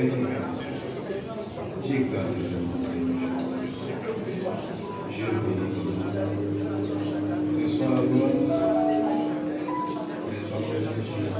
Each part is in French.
Merci. J'exalte mon Seigneur. Je bénis. Ce soit la gloire, ce soit la justice.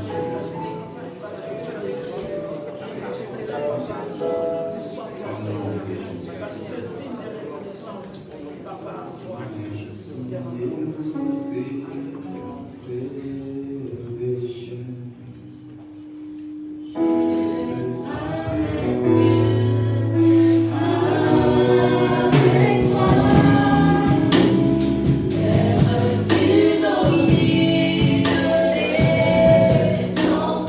Tu domines les temps.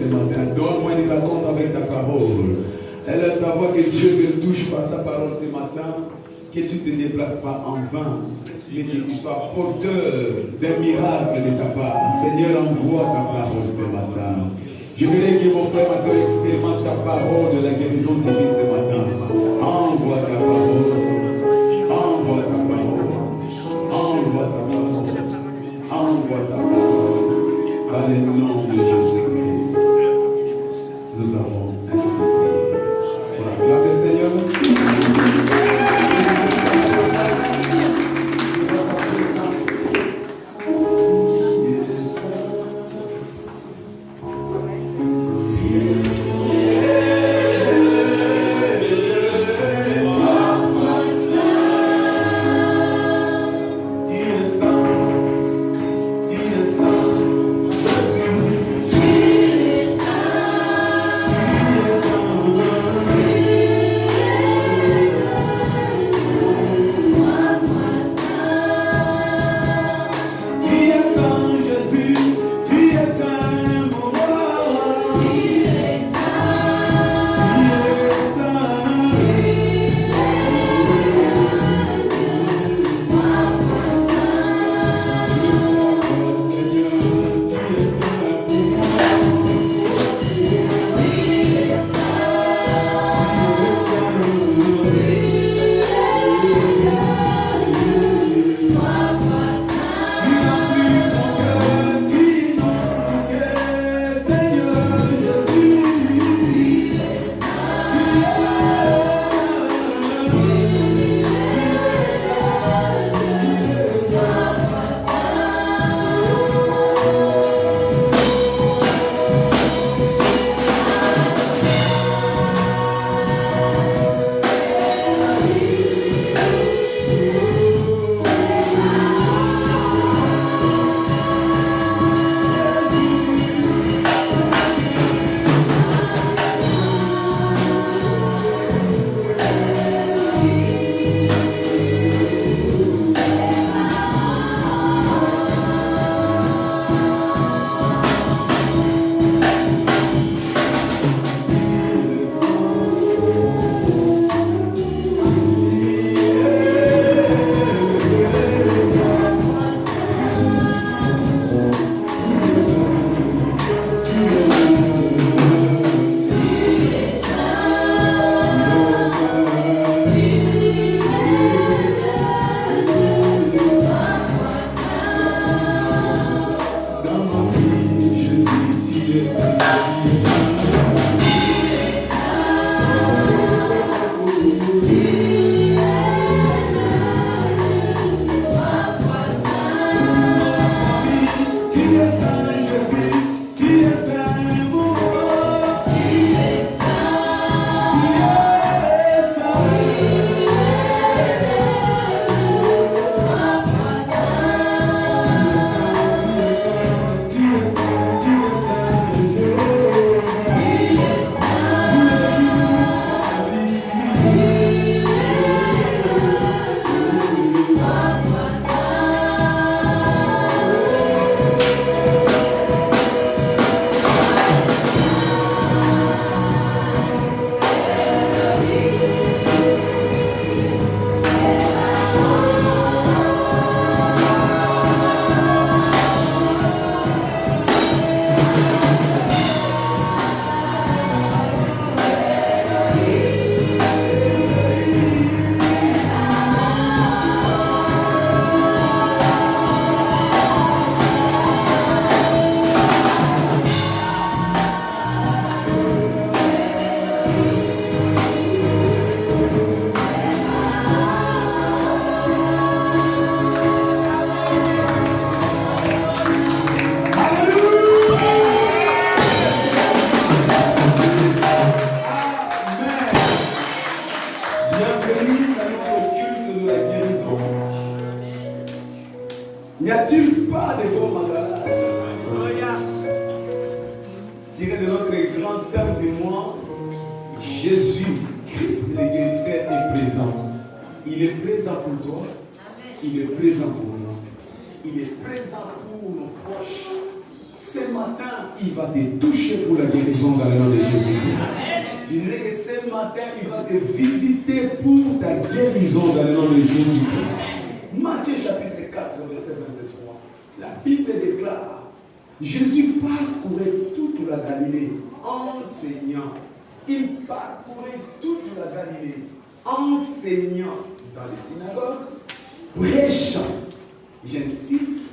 ce matin. Donne-moi une rencontre avec ta parole. Élève ta voix que Dieu te touche par sa parole ce matin. Que tu ne te déplaces pas en vain. Mais que tu sois porteur d'un miracle de sa part. Seigneur, envoie ta parole ce matin. Je voudrais que mon frère, ma soeur expérimente ta parole de la guérison divine ce matin. Envoie ta parole. Envoie ta parole. Envoie ta parole. Envoie ta parole. Dans le nom de Jésus-Christ. Nous avons ainsi prié. Pour la gloire du Seigneur. N'y a-t-il pas de gros malades? Tiré de notre grand homme témoin, Jésus, Christ le guérisseur, est présent. Il est présent pour toi. Il est présent pour nous. Il est présent pour nos proches. ce matin, il va te toucher pour la guérison dans le nom de Jésus-Christ. Je disais que ce matin, il va te visiter pour ta guérison dans le nom de Jésus-Christ. Matthieu chapitre 4, verset 23. La Bible déclare, Jésus parcourait toute la Galilée, enseignant. Il parcourait toute la Galilée, enseignant dans les synagogues, prêchant, j'insiste,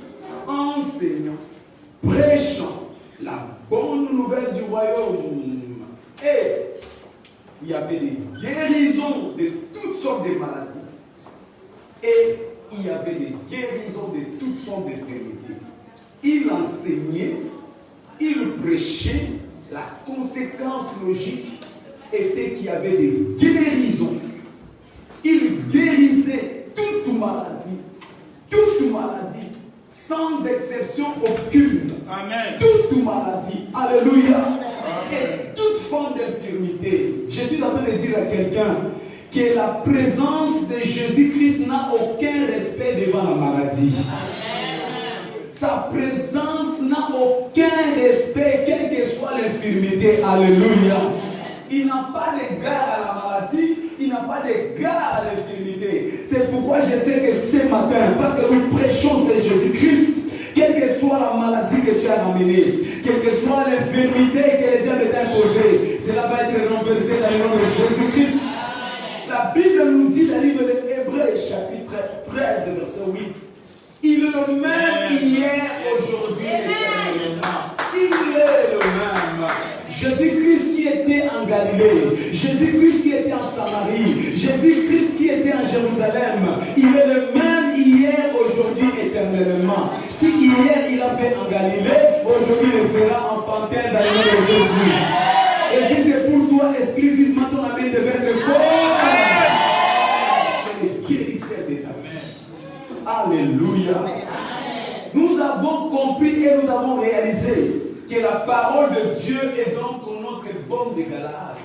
enseignant, prêchant la bonne nouvelle du royaume. Et il y avait des guérisons de toutes sortes de maladies. Et il y avait des guérisons de toutes formes d'infirmités. Il enseignait, il prêchait. La conséquence logique était qu'il y avait des guérisons. Il guérissait toute maladie, sans exception aucune. Amen. Toute maladie. Alléluia. Amen. Et toute forme d'infirmité. Je suis en train de dire à quelqu'un que la présence de Jésus-Christ n'a aucun respect devant la maladie. Amen. Sa présence n'a aucun respect, quelle que soit l'infirmité. Alléluia. Il n'a pas d'égard à la maladie, il n'a pas d'égard à l'infirmité. C'est pourquoi je sais que ce matin, parce que nous prêchons c'est Jésus-Christ, quelle que soit la maladie que tu as ramenée, quelle que soit l'infirmité que les diables t'ont imposée, cela va être renversé dans le nom de Jésus-Christ. La Bible nous dit dans le livre de Hébreux, chapitre 13, verset 8, il est le même hier, aujourd'hui, éternellement. Il est le même. Jésus-Christ qui était en Galilée, Jésus-Christ qui était en Samarie, Jésus-Christ qui était en Jérusalem, il est le même hier, aujourd'hui, éternellement. Si hier il a fait en Galilée, aujourd'hui il le fera en Panthère dans le nom de Jésus. Et si c'est pour toi exclusivement, ton amen devait être fort. Et guérisseur de ta vie. Alléluia. Nous avons compris et nous avons réalisé que la parole de Dieu est donc notre baume de Galahad.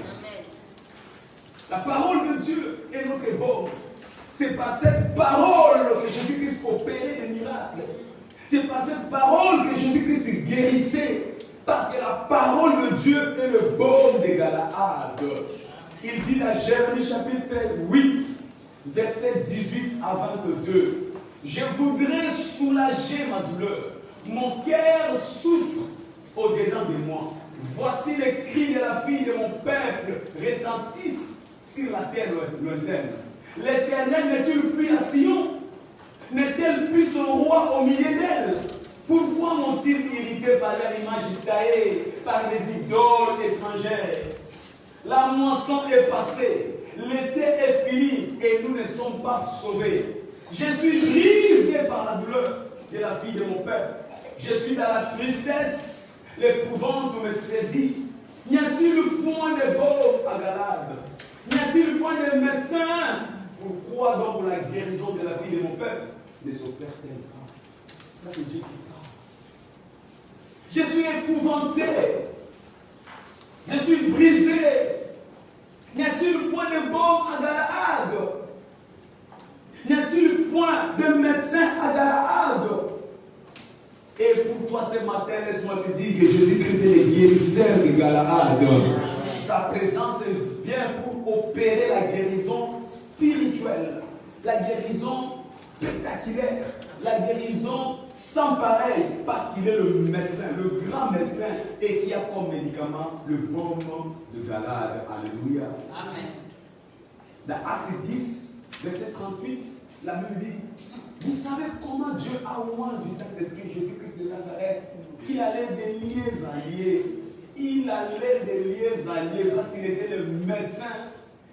La parole de Dieu est notre baume. C'est par cette parole que Jésus-Christ opérait des miracles. C'est par cette parole que Jésus-Christ guérissait. Parce que la parole de Dieu est le baume de Galahad. Il dit dans Jérémie chapitre 8, verset 18 à 22. Je voudrais soulager ma douleur. Mon cœur souffre au-dedans de moi. Voici les cris de la fille de mon peuple retentissent sur la terre lointaine. L'Éternel n'est-il plus à Sion? N'est-elle plus son roi au milieu d'elle? Pourquoi m'ont-ils irrité par leur image taillée, par des idoles étrangères? La moisson est passée, l'été est fini et nous ne sommes pas sauvés. Je suis brisé par la douleur de la fille de mon peuple. Je suis dans la tristesse, l'épouvante me saisit. N'y a-t-il point de baume à Galahad? N'y a-t-il point de médecin? Pourquoi donc la guérison de la vie de mon peuple ne s'opère-t-elle pas? Ça c'est Dieu qui parle. Je suis épouvanté. Je suis brisé. N'y a-t-il point de baume à Galahad? N'y a-t-il point de médecin à Galahad? Et pour toi ce matin, laisse-moi te dire que Jésus-Christ est le guérisseur de Galahad. Sa présence vient pour opérer la guérison spirituelle, la guérison spectaculaire, la guérison sans pareil, parce qu'il est le médecin, le grand médecin, et qui a comme médicament le baume de Galahad. Alléluia. Amen. Dans Acte 10, verset 38, la Bible dit, vous savez comment Dieu a oint du Saint-Esprit Jésus-Christ de Nazareth, qu'il allait de lieux en lieux. Il allait de lieux en lieux parce qu'il était le médecin,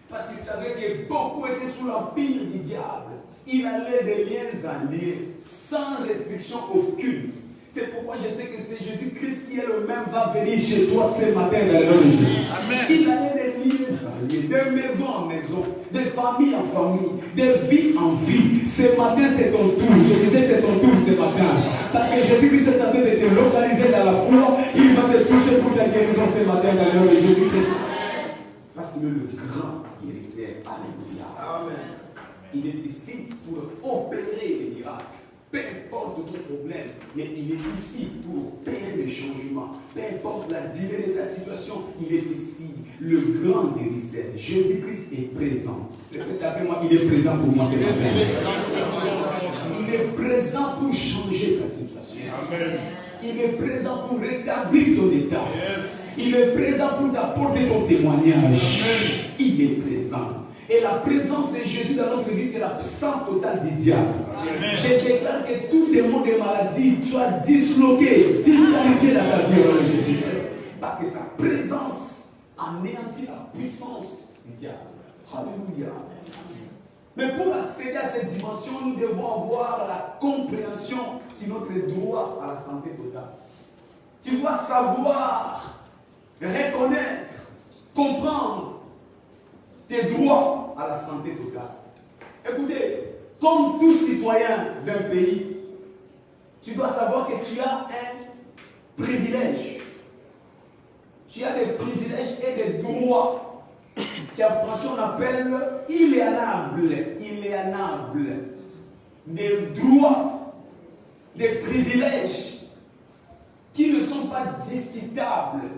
parce qu'il savait que beaucoup étaient sous l'empire du diable. Il allait de lieux en lieux, sans restriction aucune. C'est pourquoi je sais que c'est Jésus-Christ qui est le même va venir chez toi ce matin dans le nom de Jésus. Amen. Il allait de lieux en lieux, de maison en maison, de famille en famille, de vie en vie. Ce matin c'est ton tour. Je disais c'est ton tour ce matin. Parce que Jésus-Christ est en train de te localiser dans la foi. Il va te toucher pour ta guérison ce matin dans le nom de Jésus-Christ. Parce qu'il est le grand guérisseur. Alléluia. Amen. Il est ici pour opérer les miracles. Peu importe ton problème, mais il est ici pour opérer le changement. Peu importe la durée de ta situation, il est ici. Le grand guérisseur, Jésus-Christ est présent. Répétez après moi, il est présent pour moi. Il est présent pour changer ta situation. Amen. Il est présent pour rétablir ton état. Yes. Il est présent pour t'apporter ton témoignage. Amen. Il est présent. Et la présence de Jésus dans notre vie, c'est l'absence totale du diable. Amen. Je déclare que tout démon de maladie soit disloqué, disqualifié dans ta vie au nom de Jésus. Parce que sa présence anéantit la puissance du diable. Alléluia. Mais pour accéder à cette dimension, nous devons avoir la compréhension sur notre droit à la santé totale. Tu dois savoir, reconnaître, comprendre tes droits à la santé totale. Écoutez, comme tout citoyen d'un pays, tu dois savoir que tu as un privilège. Tu as des privilèges et des droits qu'en français on appelle inaliénables. Des droits, des privilèges qui ne sont pas discutables.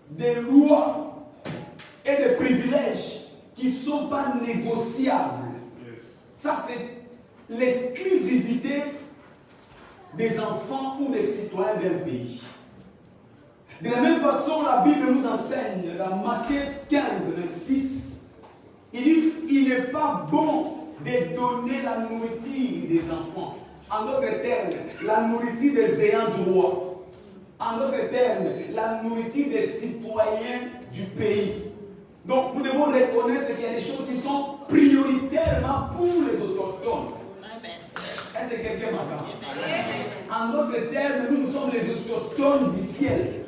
Des lois et des privilèges qui ne sont pas négociables. Yes. Ça, c'est l'exclusivité des enfants ou des citoyens d'un pays. De la même façon, la Bible nous enseigne, dans Matthieu 15, 26, il dit, il n'est pas bon de donner la nourriture des enfants. En d'autres termes, la nourriture des ayants droit. En d'autres termes, la nourriture des citoyens du pays. Donc, nous devons reconnaître qu'il y a des choses qui sont prioritairement pour les autochtones. Est-ce que quelqu'un m'entend? En d'autres termes, nous sommes les autochtones du ciel.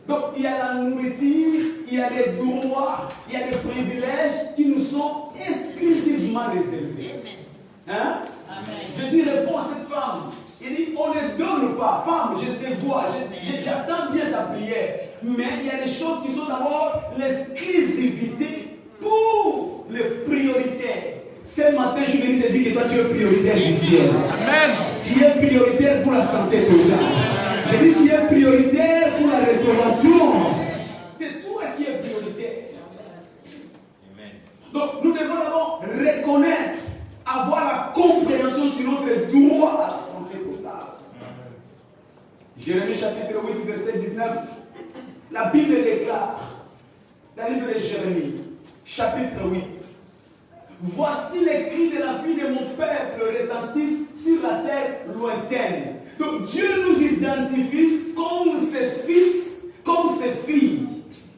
Donc, il y a la nourriture, il y a les droits, il y a des privilèges qui nous sont exclusivement réservés. Hein? Jésus répond à cette femme. Il dit, on ne donne pas. Femme, je te vois, j'attends bien ta prière. Mais il y a des choses qui sont d'abord l'exclusivité pour les prioritaires. Ce matin, je vais te dire que toi, tu es prioritaire ici. Amen. Tu es prioritaire pour la santé totale. Je dis, tu es prioritaire pour la restauration. C'est toi qui es prioritaire. Amen. Donc, nous devons d'abord reconnaître, avoir la compréhension sur notre droit à la santé totale. Jérémie chapitre 8, verset 19. La Bible déclare, dans le livre de Jérémie, chapitre 8. Voici les cris de la fille de mon peuple retentissent sur la terre lointaine. Donc Dieu nous identifie comme ses fils, comme ses filles.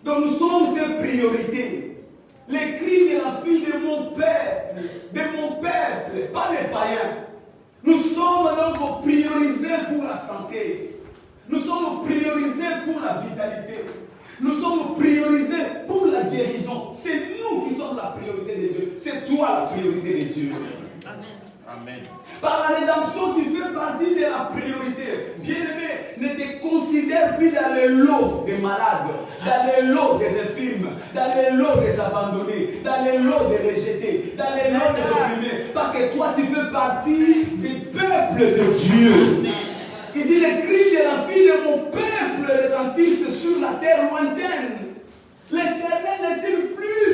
Donc nous sommes ses priorités. Les cris de la fille de mon peuple, pas les païens. Nous sommes donc priorisés pour la santé. Nous sommes priorisés pour la vitalité. Nous sommes priorisés pour la guérison. C'est nous qui sommes la priorité de Dieu. C'est toi la priorité de Dieu. Amen. Amen. Par la rédemption, tu fais partie de la priorité. Bien-aimé, ne te considère plus dans le lot des malades, dans le lot des infirmes, dans le lot des abandonnés, dans le lot des rejetés, dans le lot des opprimés. Parce que toi, tu fais partie du peuple de Dieu. Il dit, les cris de la fille de mon peuple retentissent sur la terre lointaine. L'Éternel n'est-il plus?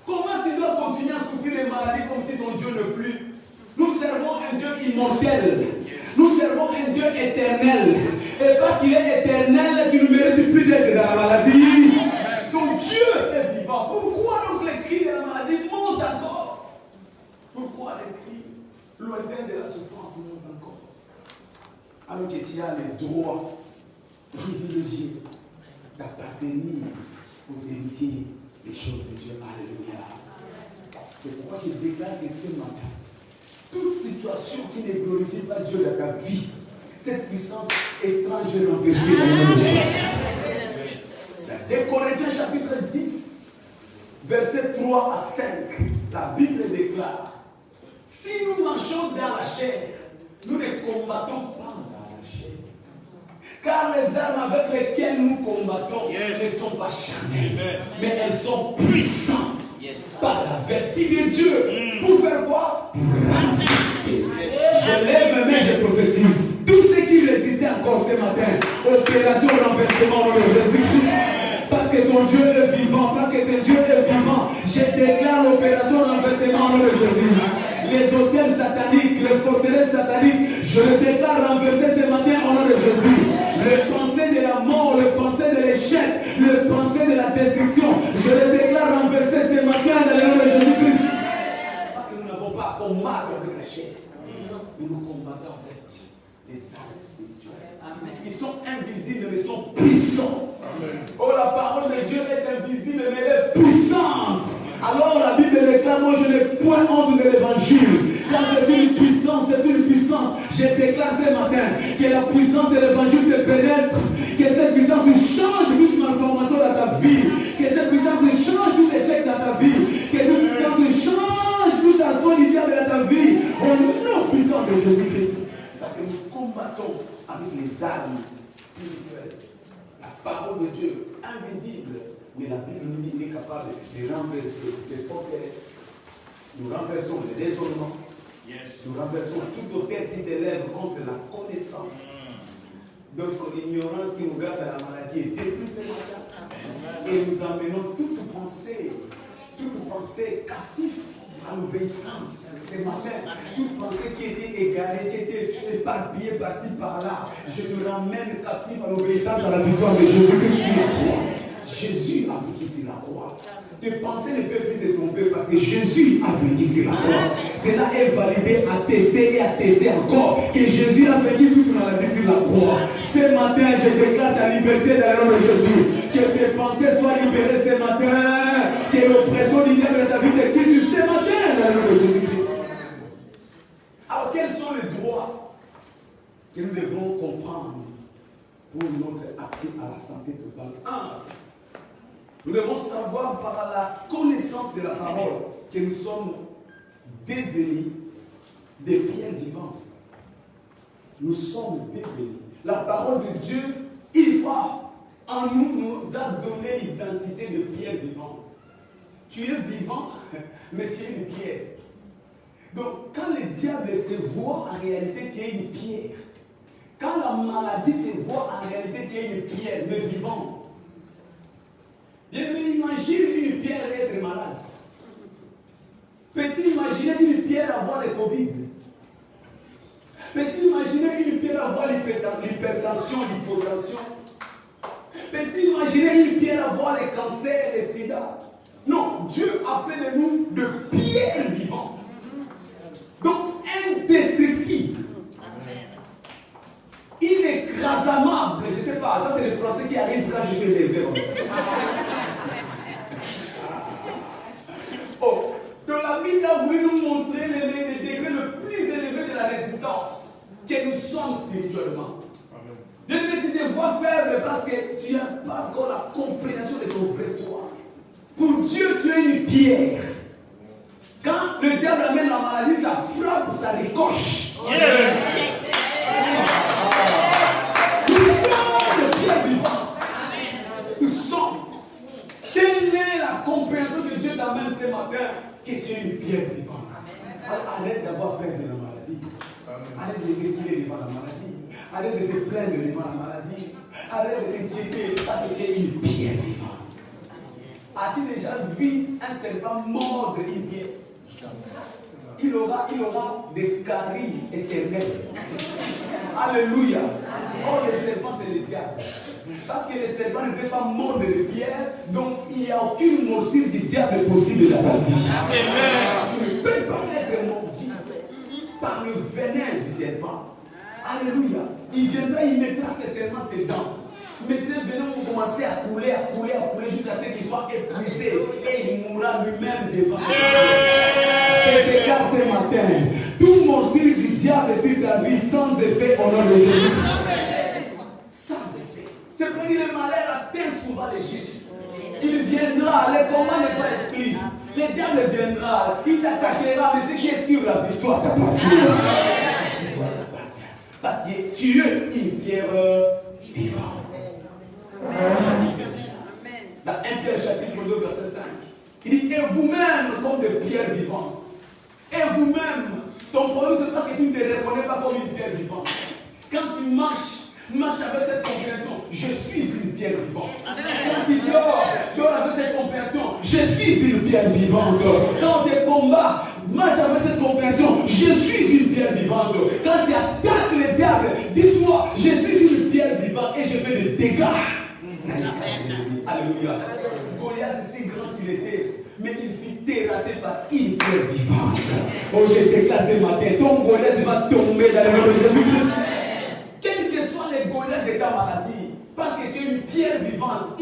Comment tu dois continuer à souffrir des maladies comme si ton Dieu ne plus? Nous servons un Dieu immortel. Nous servons un Dieu éternel. Et parce qu'il est éternel, tu ne mérites plus d'être dans la maladie. Donc Dieu est vivant. Pourquoi donc les cris de la maladie montent encore? Pourquoi les cris lointains de la souffrance montent encore? Alors que tu as le droit privilégié d'appartenir aux héritiers des choses de Dieu. Alléluia. C'est pourquoi je déclare que ce matin, toute situation qui ne glorifie pas Dieu dans ta vie, cette puissance étrange est renversée dans le nom de Jésus. Des Corinthiens chapitre 10, versets 3 à 5, la Bible déclare, si nous marchons dans la chair, nous ne combattons pas dans la chair. Car les armes avec lesquelles nous combattons ne sont pas charnelles, mais elles sont puissantes par la vertu de Dieu. Pour faire quoi? Pour renverser. Je lève mes mains, je prophétise. Tous ceux qui résistaient encore ce matin, opération renversement au nom de Jésus-Christ. Parce que ton Dieu est vivant, parce que ton Dieu est vivant, je déclare l'opération renversement au nom de Jésus. Les hôtels sataniques, les forteresses sataniques, je le déclare renversé ce matin au nom de Jésus. Le pensée de la mort, le pensée de l'échec, le pensée de la destruction, je le déclare renversé ce matin dans le nom de Jésus-Christ. Parce que nous n'avons pas à combattre avec la chair, mais nous combattons avec les armes spirituelles. Amen. Ils sont invisibles, mais ils sont puissants. Amen. Oh, la parole de Dieu est invisible, mais elle est puissante. Alors la Bible déclare, moi je n'ai point honte de l'évangile. Car c'est une puissance, c'est une puissance. Je déclare ce matin que la puissance de l'évangile te pénètre. Que cette puissance change toute malformation dans ta vie. Que cette puissance change tout échec dans ta vie. Que cette puissance change toute action du diable dans ta vie. Au nom puissant de Jésus-Christ. Parce que nous combattons avec les armes spirituelles. La parole de Dieu invisible. Mais la Bible nous dit qu'il est capable de renverser les forteresses. Nous renversons les raisonnements. Yes. Nous renversons toute autorité qui s'élève contre la connaissance. Donc l'ignorance qui nous garde à la maladie est détruite ce matin. Et nous emmenons toute pensée captive à l'obéissance ce matin. Toute pensée qui était égarée, qui était éparpillée par-ci par-là, je te ramène captive à l'obéissance à la victoire de Jésus-Christ sur la croix. Jésus a vécu sur la croix. Tes pensées ne peuvent plus te tromper parce que Jésus a vécu sur la croix. Cela est validé, attesté et attesté encore que Jésus a vécu toute maladie sur la croix. Ce matin, je déclare ta liberté dans le nom de Jésus. Que tes pensées soient libérées ce matin. Que l'oppression du diable de ta vie te quitte ce matin dans le nom de Jésus-Christ. Alors, quels sont les droits que nous devons comprendre pour notre accès à la santé totale? 1. Nous devons savoir par la connaissance de la parole que nous sommes devenus des pierres vivantes. Nous sommes devenus. La parole de Dieu, il va en nous a donné l'identité de pierre vivante. Tu es vivant, mais tu es une pierre. Donc, quand le diable te voit, en réalité, tu es une pierre. Quand la maladie te voit, en réalité, tu es une pierre, mais vivante. Bien, mais imagine une pierre être malade. Peux-tu imaginer une pierre avoir le Covid? Peux-tu imaginer une pierre avoir l'hypertension, l'hypotension? Peux-tu imaginer une pierre avoir le cancer, le sida? Non, Dieu a fait de nous de pierres vivantes. Donc, indestructibles. Inécrasable. Je ne sais pas, ça c'est les Français qui arrivent quand je suis élevé. Oh, donc la Bible a voulu nous montrer les degrés le plus élevé de la résistance que nous sommes spirituellement. Bien que tu te vois faible parce que tu n'as pas encore la compréhension de ton vrai toi. Pour Dieu, tu es une pierre. Quand le diable amène la maladie, ça frappe, ça ricoche. Yes. Nous sommes des pierres vivantes. Nous sommes. Telle est la compréhension que Dieu t'amène ce matin, que tu es une pierre vivante. Alors, arrête d'avoir peur de la maladie. Arrête de t'inquiéter devant la maladie. Arrête de te plaindre devant la maladie. Arrête de t'inquiéter parce que tu es une pierre vivante. As-tu déjà vu un serpent mordre une pierre? Il aura des caries éternelles. Alléluia. Or, le serpent, c'est le diable. Parce que le serpent ne peut pas mordre les pierres, donc il n'y a aucune morsure du diable possible dans ta vie. Amen. Tu ne peux pas être mordu par le venin du serpent. Alléluia. Il viendra, il mettra certainement ses dents. Mais ces venins vont commencer à couler jusqu'à ce qu'il soit épuisé et il mourra lui-même devant son Dieu. Je déclare ce matin, tout morsure du diable sur ta vie sans effet au nom de Jésus. Sans effet. C'est pour dire le malheur atteint souvent les justes. Il viendra, le combat n'est pas exclu. Le diable viendra, il t'attaquera, mais ce qui est sûr, la victoire t'appartient. Parce que tu es une pierre vivante. Dans 1 Pierre chapitre 2 verset 5, il dit: et vous-même comme des pierres vivantes, et vous-même Ton problème, c'est parce que tu ne te reconnais pas comme une pierre vivante. Quand tu marches avec cette compréhension, je suis une pierre vivante. Quand tu dors avec cette compréhension, je suis une pierre vivante. Quand tu combats, marche avec cette compréhension, je suis une pierre vivante. Quand tu attaques le diable, dis-toi, je suis une pierre vivante et je fais des dégâts. Alléluia. Goliath, si grand qu'il était, mais il fut terrassé par une pierre vivante. Oh, je déclare ce matin, ton Goliath va tomber dans le nom de Jésus. Quels que soient les Goliaths de ta maladie, parce que tu es une pierre vivante,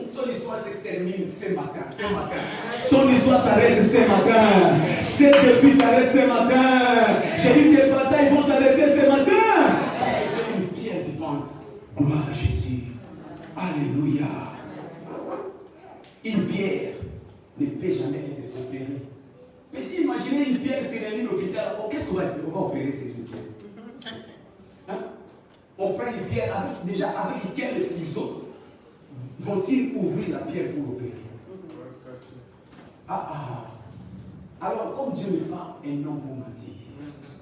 son histoire s'extermine ce matin. Son histoire s'arrête ce matin. Ses défis s'arrêtent ce matin. J'ai dit tes batailles vont s'arrêter ce matin. Tu es une pierre vivante. Gloire à Jésus. Alléluia. Une pierre ne peut jamais être opérée. Mais tu imaginez une pierre sur un lit d'hôpital. Oh, qu'est-ce qu'on va opérer cette pierre? Hein? On prend une pierre avec quels ciseaux vont-ils ouvrir la pierre pour opérer? Alors, comme Dieu n'est pas un homme pour mentir,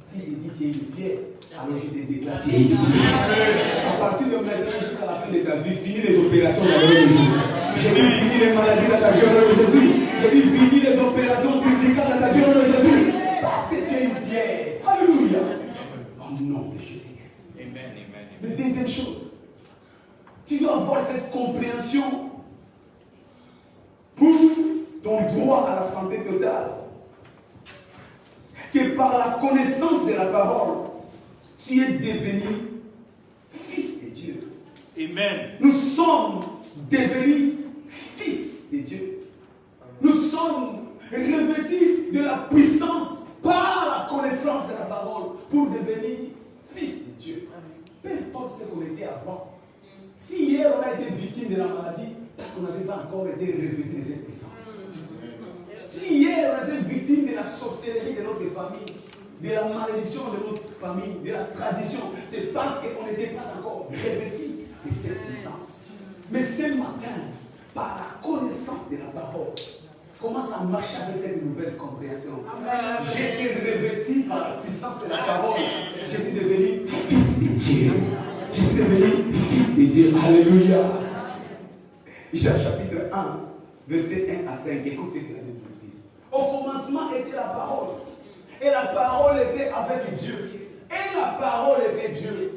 s'il dit tu es une pierre, alors je te déclare tu es une pierre. À partir de maintenant jusqu'à la fin de ta vie, finis les opérations dans le nom de Jésus. J'ai dit finis les maladies dans ta vie au nom de Jésus. J'ai dit finis les opérations chirurgicales dans ta vie au nom de Jésus. Parce que tu es une pierre. Alléluia. Au nom de Jésus. Amen. La deuxième chose, tu dois avoir cette compréhension pour ton droit à la santé totale. Que par la connaissance de la parole, tu es devenu fils de Dieu. Amen. Nous sommes devenus fils de Dieu. Nous sommes revêtus de la puissance par la connaissance de la parole pour devenir fils de Dieu. Peu importe ce qu'on était avant. Si hier on a été victime de la maladie, parce qu'on n'avait pas encore été revêtu de cette puissance. Si hier on a été victime de la sorcellerie de notre famille, de la malédiction de notre famille, de la tradition, c'est parce qu'on n'était pas encore revêtu de cette puissance. Mais ce matin, par la connaissance de la parole, commence à marcher avec cette nouvelle compréhension. J'ai été revêtu par la puissance de la parole. Je suis devenu fils de Dieu. Je suis devenu fils de Dieu. Alléluia. Jean chapitre 1, verset 1 à 5. Écoute ce qu'il a dit. Au commencement était la parole. Et la parole était avec Dieu. Et la parole était Dieu.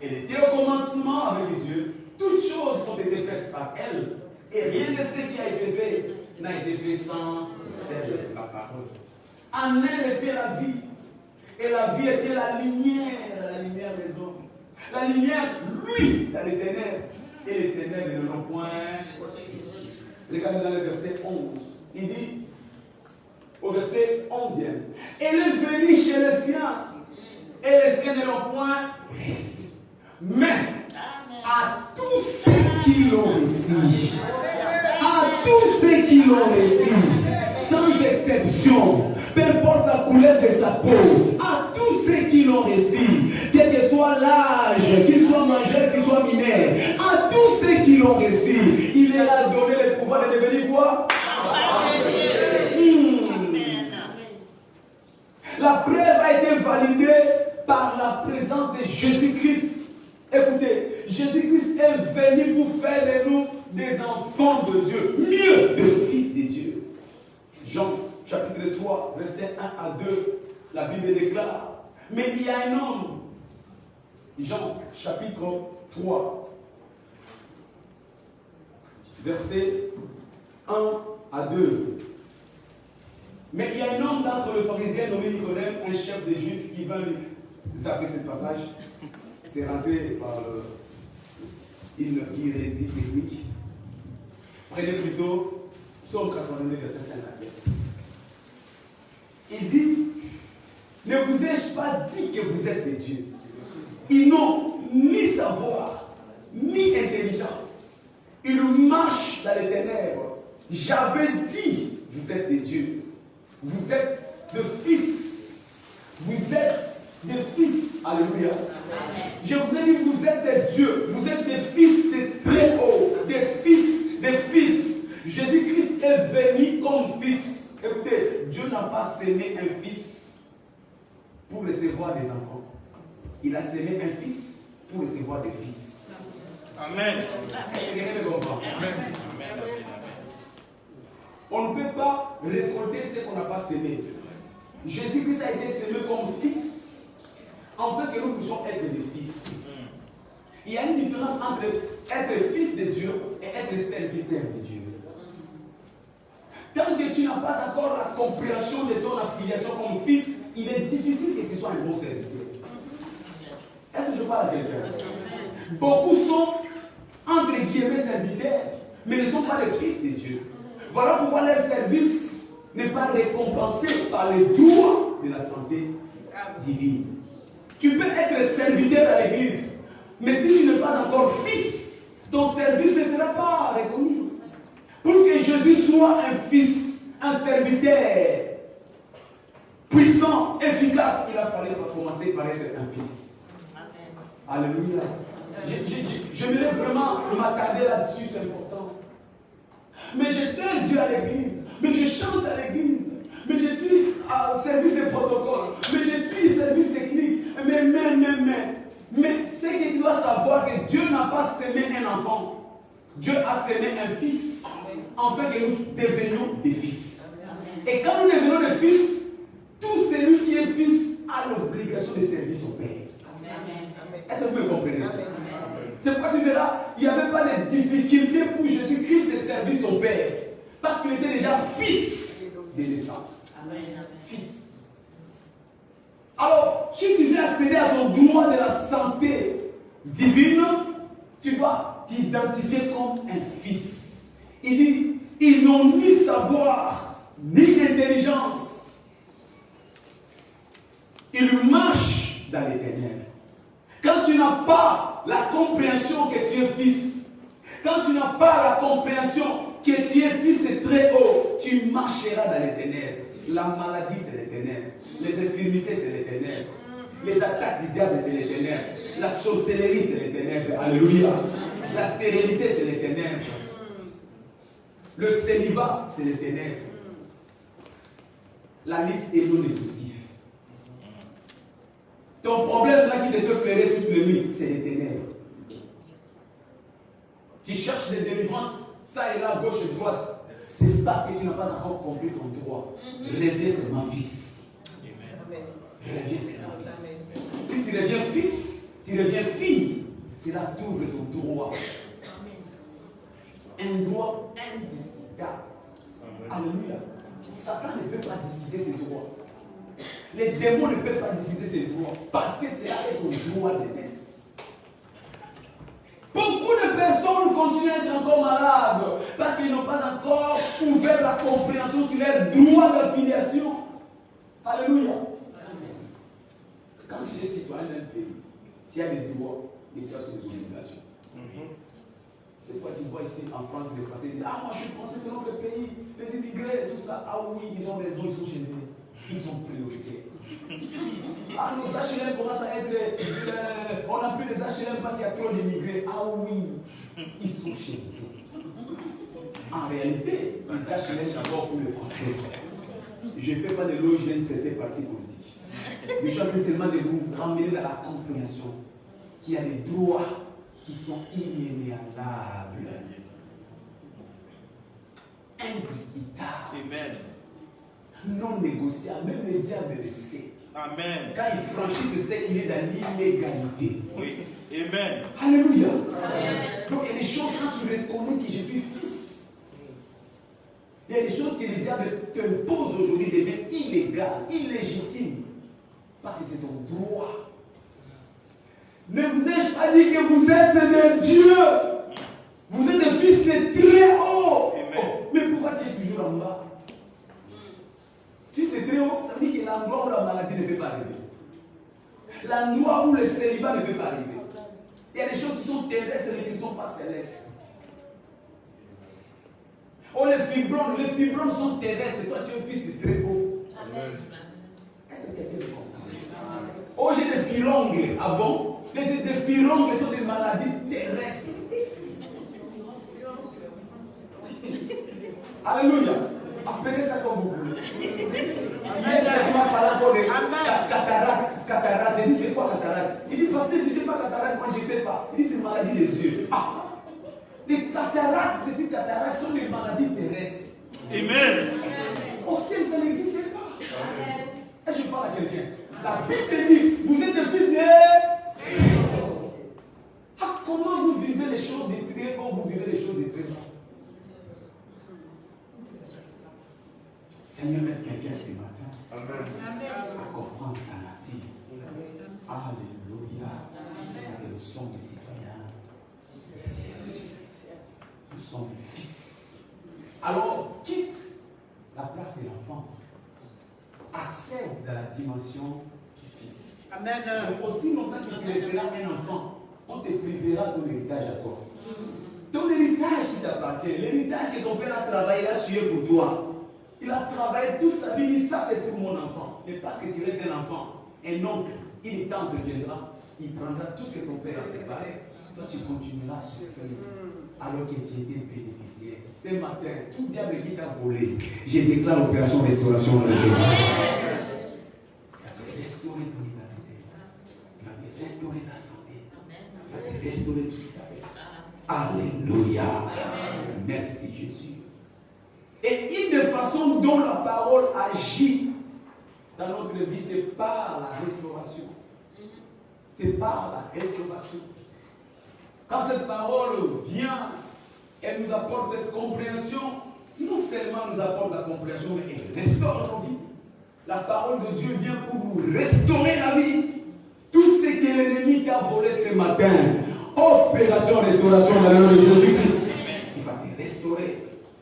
Elle était au commencement avec Dieu. Toutes choses ont été faites par elle. Et rien de ce qui a été fait n'a été fait sans celle de la parole. En elle était la vie. Et la vie était la lumière des hommes. La lumière, lui, dans les ténèbres. Et les ténèbres ne l'ont point. Regardez dans le verset 11. Il dit, au verset 11e, elle est venue chez les siens. Et les siens ne l'ont point reçu. Mais à tous ceux qui l'ont reçu, sans exception, peu importe la couleur de sa peau, à tous ceux qui l'ont reçu, quel que soit l'âge, qu'il soit majeur, qu'il soit mineur, à tous ceux qui l'ont reçu, il leur a donné le pouvoir de devenir quoi? La preuve a été validée par la présence de Jésus-Christ. Écoutez, Jésus-Christ est venu pour faire de nous des enfants de Dieu, mieux, des fils de Dieu. Jean chapitre 3, verset 1 à 2, la Bible déclare, mais il y a un homme, Jean chapitre 3, verset 1 à 2. Mais il y a un homme d'entre les pharisiens nommé Nicodème, un chef des Juifs, qui va lui zapper ce passage. C'est rentré par une hérésie technique. Prenez plutôt Psaume 89, verset 5 à 7. Il dit, ne vous ai-je pas dit que vous êtes des dieux? Ils n'ont ni savoir, ni intelligence. Ils marchent dans les ténèbres. J'avais dit, vous êtes des dieux. Vous êtes des fils. Vous êtes des fils. Alléluia. Amen. Je vous ai dit, vous êtes des dieux. Vous êtes des fils de très haut. Des fils, des fils. Jésus-Christ est venu comme fils. Écoutez, Dieu n'a pas sémé un fils pour recevoir des enfants. Il a semé un fils pour recevoir des fils. Amen. Est-ce que quelqu'un me comprend? Amen. On ne peut pas récolter ce qu'on n'a pas semé. Jésus-Christ a été semé comme fils, en fait que nous puissions être des fils. Il y a une différence entre être fils de Dieu et être serviteur de Dieu. Tant que tu n'as pas encore la compréhension de ton affiliation comme fils, il est difficile que tu sois un bon serviteur. Est-ce que je parle à quelqu'un? Beaucoup sont entre guillemets serviteurs, mais ne sont pas les fils de Dieu. Voilà pourquoi leur service n'est pas récompensé par les droits de la santé divine. Tu peux être serviteur à l'église, mais si tu n'es pas encore fils, ton service ne sera pas reconnu. Pour que Jésus soit un fils, un serviteur puissant, efficace, il a fallu commencer par être un fils. Amen. Alléluia. J'aimerais vraiment m'attarder là-dessus, c'est important. Mais je sers Dieu à l'église, mais je chante à l'église, mais je suis au service des protocoles, mais je suis au service technique, mais c'est que tu dois savoir que Dieu n'a pas semé un enfant, Dieu a semé un fils, afin que nous devenions des fils. Et quand nous devenons des fils, tout celui qui est fils a l'obligation de servir son Père. Est-ce que vous me comprenez? C'est pourquoi tu verras, il n'y avait pas de difficulté pour Jésus-Christ de servir son Père. Parce qu'il était déjà fils de naissance. Fils. Alors, si tu veux accéder à ton droit de la santé divine, tu dois t'identifier comme un fils. Il dit, ils n'ont ni savoir, ni intelligence. Ils marchent dans les ténèbres. Quand tu n'as pas la compréhension que tu es fils, quand tu n'as pas la compréhension que tu es fils de très haut, tu marcheras dans les ténèbres. La maladie, c'est les ténèbres. Les infirmités, c'est les ténèbres. Les attaques du diable, c'est les ténèbres. La sorcellerie, c'est les ténèbres. Alléluia. La stérilité, c'est les ténèbres. Le célibat, c'est les ténèbres. La liste est non exhaustive. Ton problème là qui te fait pleurer toute la nuit, c'est les ténèbres. Tu cherches des délivrances, ça et là, gauche et droite. C'est parce que tu n'as pas encore compris ton droit. Reviens, c'est ma fils. Reviens, c'est ma fils. Si tu reviens fils, tu reviens fille, c'est là que tu ouvres ton droit. Un droit indiscutable. Alléluia. Satan ne peut pas discuter ses droits. Les démons ne peuvent pas discuter ses droits parce que c'est avec ton droit de naissance. Beaucoup de personnes continuent à être encore malades parce qu'ils n'ont pas encore ouvert la compréhension sur leur droit d'affiliation. Alléluia. Quand tu es citoyen d'un pays, tu as des droits et tu as aussi des obligations. C'est pourquoi tu vois ici en France les Français disent, ah moi je suis français, c'est notre pays, les immigrés, tout ça. Ah oui, ils ont raison, ils sont chez eux. Ils sont prioritaires. Ah, nos HLM commencent à être. On n'a plus les HLM parce qu'il y a trop d'immigrés. Ah oui, ils sont chez eux. En réalité, les HLM c'est encore pour les Français. Je ne fais pas de loger de certains partis politiques. Mais je suis en train seulement de vous ramener dans la compréhension qu'il y a des droits qui sont inénéables, indiscutables. Amen. Non négociable, même le diable le sait. Amen. Quand il franchit, c'est ce qu'il est dans l'illégalité. Oui. Amen. Alléluia. Amen. Donc il y a des choses quand tu reconnais que je suis fils. Il y a des choses que le diable te pose aujourd'hui deviennent illégales, illégitimes. Parce que c'est ton droit. Ne vous ai-je pas dit que vous êtes de Dieu? Vous êtes des fils de très haut. Oh, mais pourquoi tu es toujours en bas? Fils de très haut, ça veut dire que l'endroit où la maladie ne peut pas arriver. L'endroit où le célibat ne peut pas arriver. Il y a des choses qui sont terrestres et qui ne sont pas célestes. Oh, les fibromes sont terrestres. Toi, tu es un fils de très haut. Amen. Est-ce que quelqu'un me comprend? Oh, j'ai des firongles. Ah bon? Les firongles sont des maladies terrestres. Alléluia. Ah, Appelez ça comme vous voulez. Hier, il m'a parlé encore de cataracte. Cataracte. J'ai dit, c'est quoi cataracte? Il dit, pasteur, tu ne sais pas cataracte? Moi, je ne sais pas. Il dit, c'est une maladie des yeux. Ah! Les cataractes, ces cataractes sont des maladies terrestres. Amen. Au ciel, ça n'existe pas. Est-ce que je parle à quelqu'un? La Bible dit, vous êtes des fils de... Ah, comment vous vivez les choses de très haut, vous vivez les choses de très bas? Seigneur, mettre quelqu'un ce matin à comprendre sa nature. Alléluia. Parce que nous sommes des citoyens. Nous sommes des fils. Alors, quitte la place de l'enfance. Accède dans la dimension du fils. Amen. C'est aussi longtemps que tu resteras un enfant, on te privera ton héritage à toi. Ton héritage qui t'appartient, l'héritage que ton père a travaillé, il a sué pour toi. Il a travaillé toute sa vie, il dit ça c'est pour mon enfant. Mais parce que tu restes un enfant, un oncle, il t'entreviendra, il prendra tout ce que ton père a préparé. Toi tu continueras à souffrir alors que tu étais bénéficiaire. Ce matin, tout diable qui t'a volé, je déclare opération restauration dans le Jésus. Il va te restaurer ton identité. Il va te restaurer ta santé. Il va te restaurer tout ce que tu as fait. Alléluia. Merci Jésus. Et une des façons dont la parole agit dans notre vie, c'est par la restauration. C'est par la restauration. Quand cette parole vient, elle nous apporte cette compréhension. Non seulement nous apporte la compréhension, mais elle restaure nos vies. La parole de Dieu vient pour nous restaurer la vie. Tout ce que l'ennemi t'a volé ce matin, opération restauration dans le nom de Jésus-Christ. Il va te restaurer.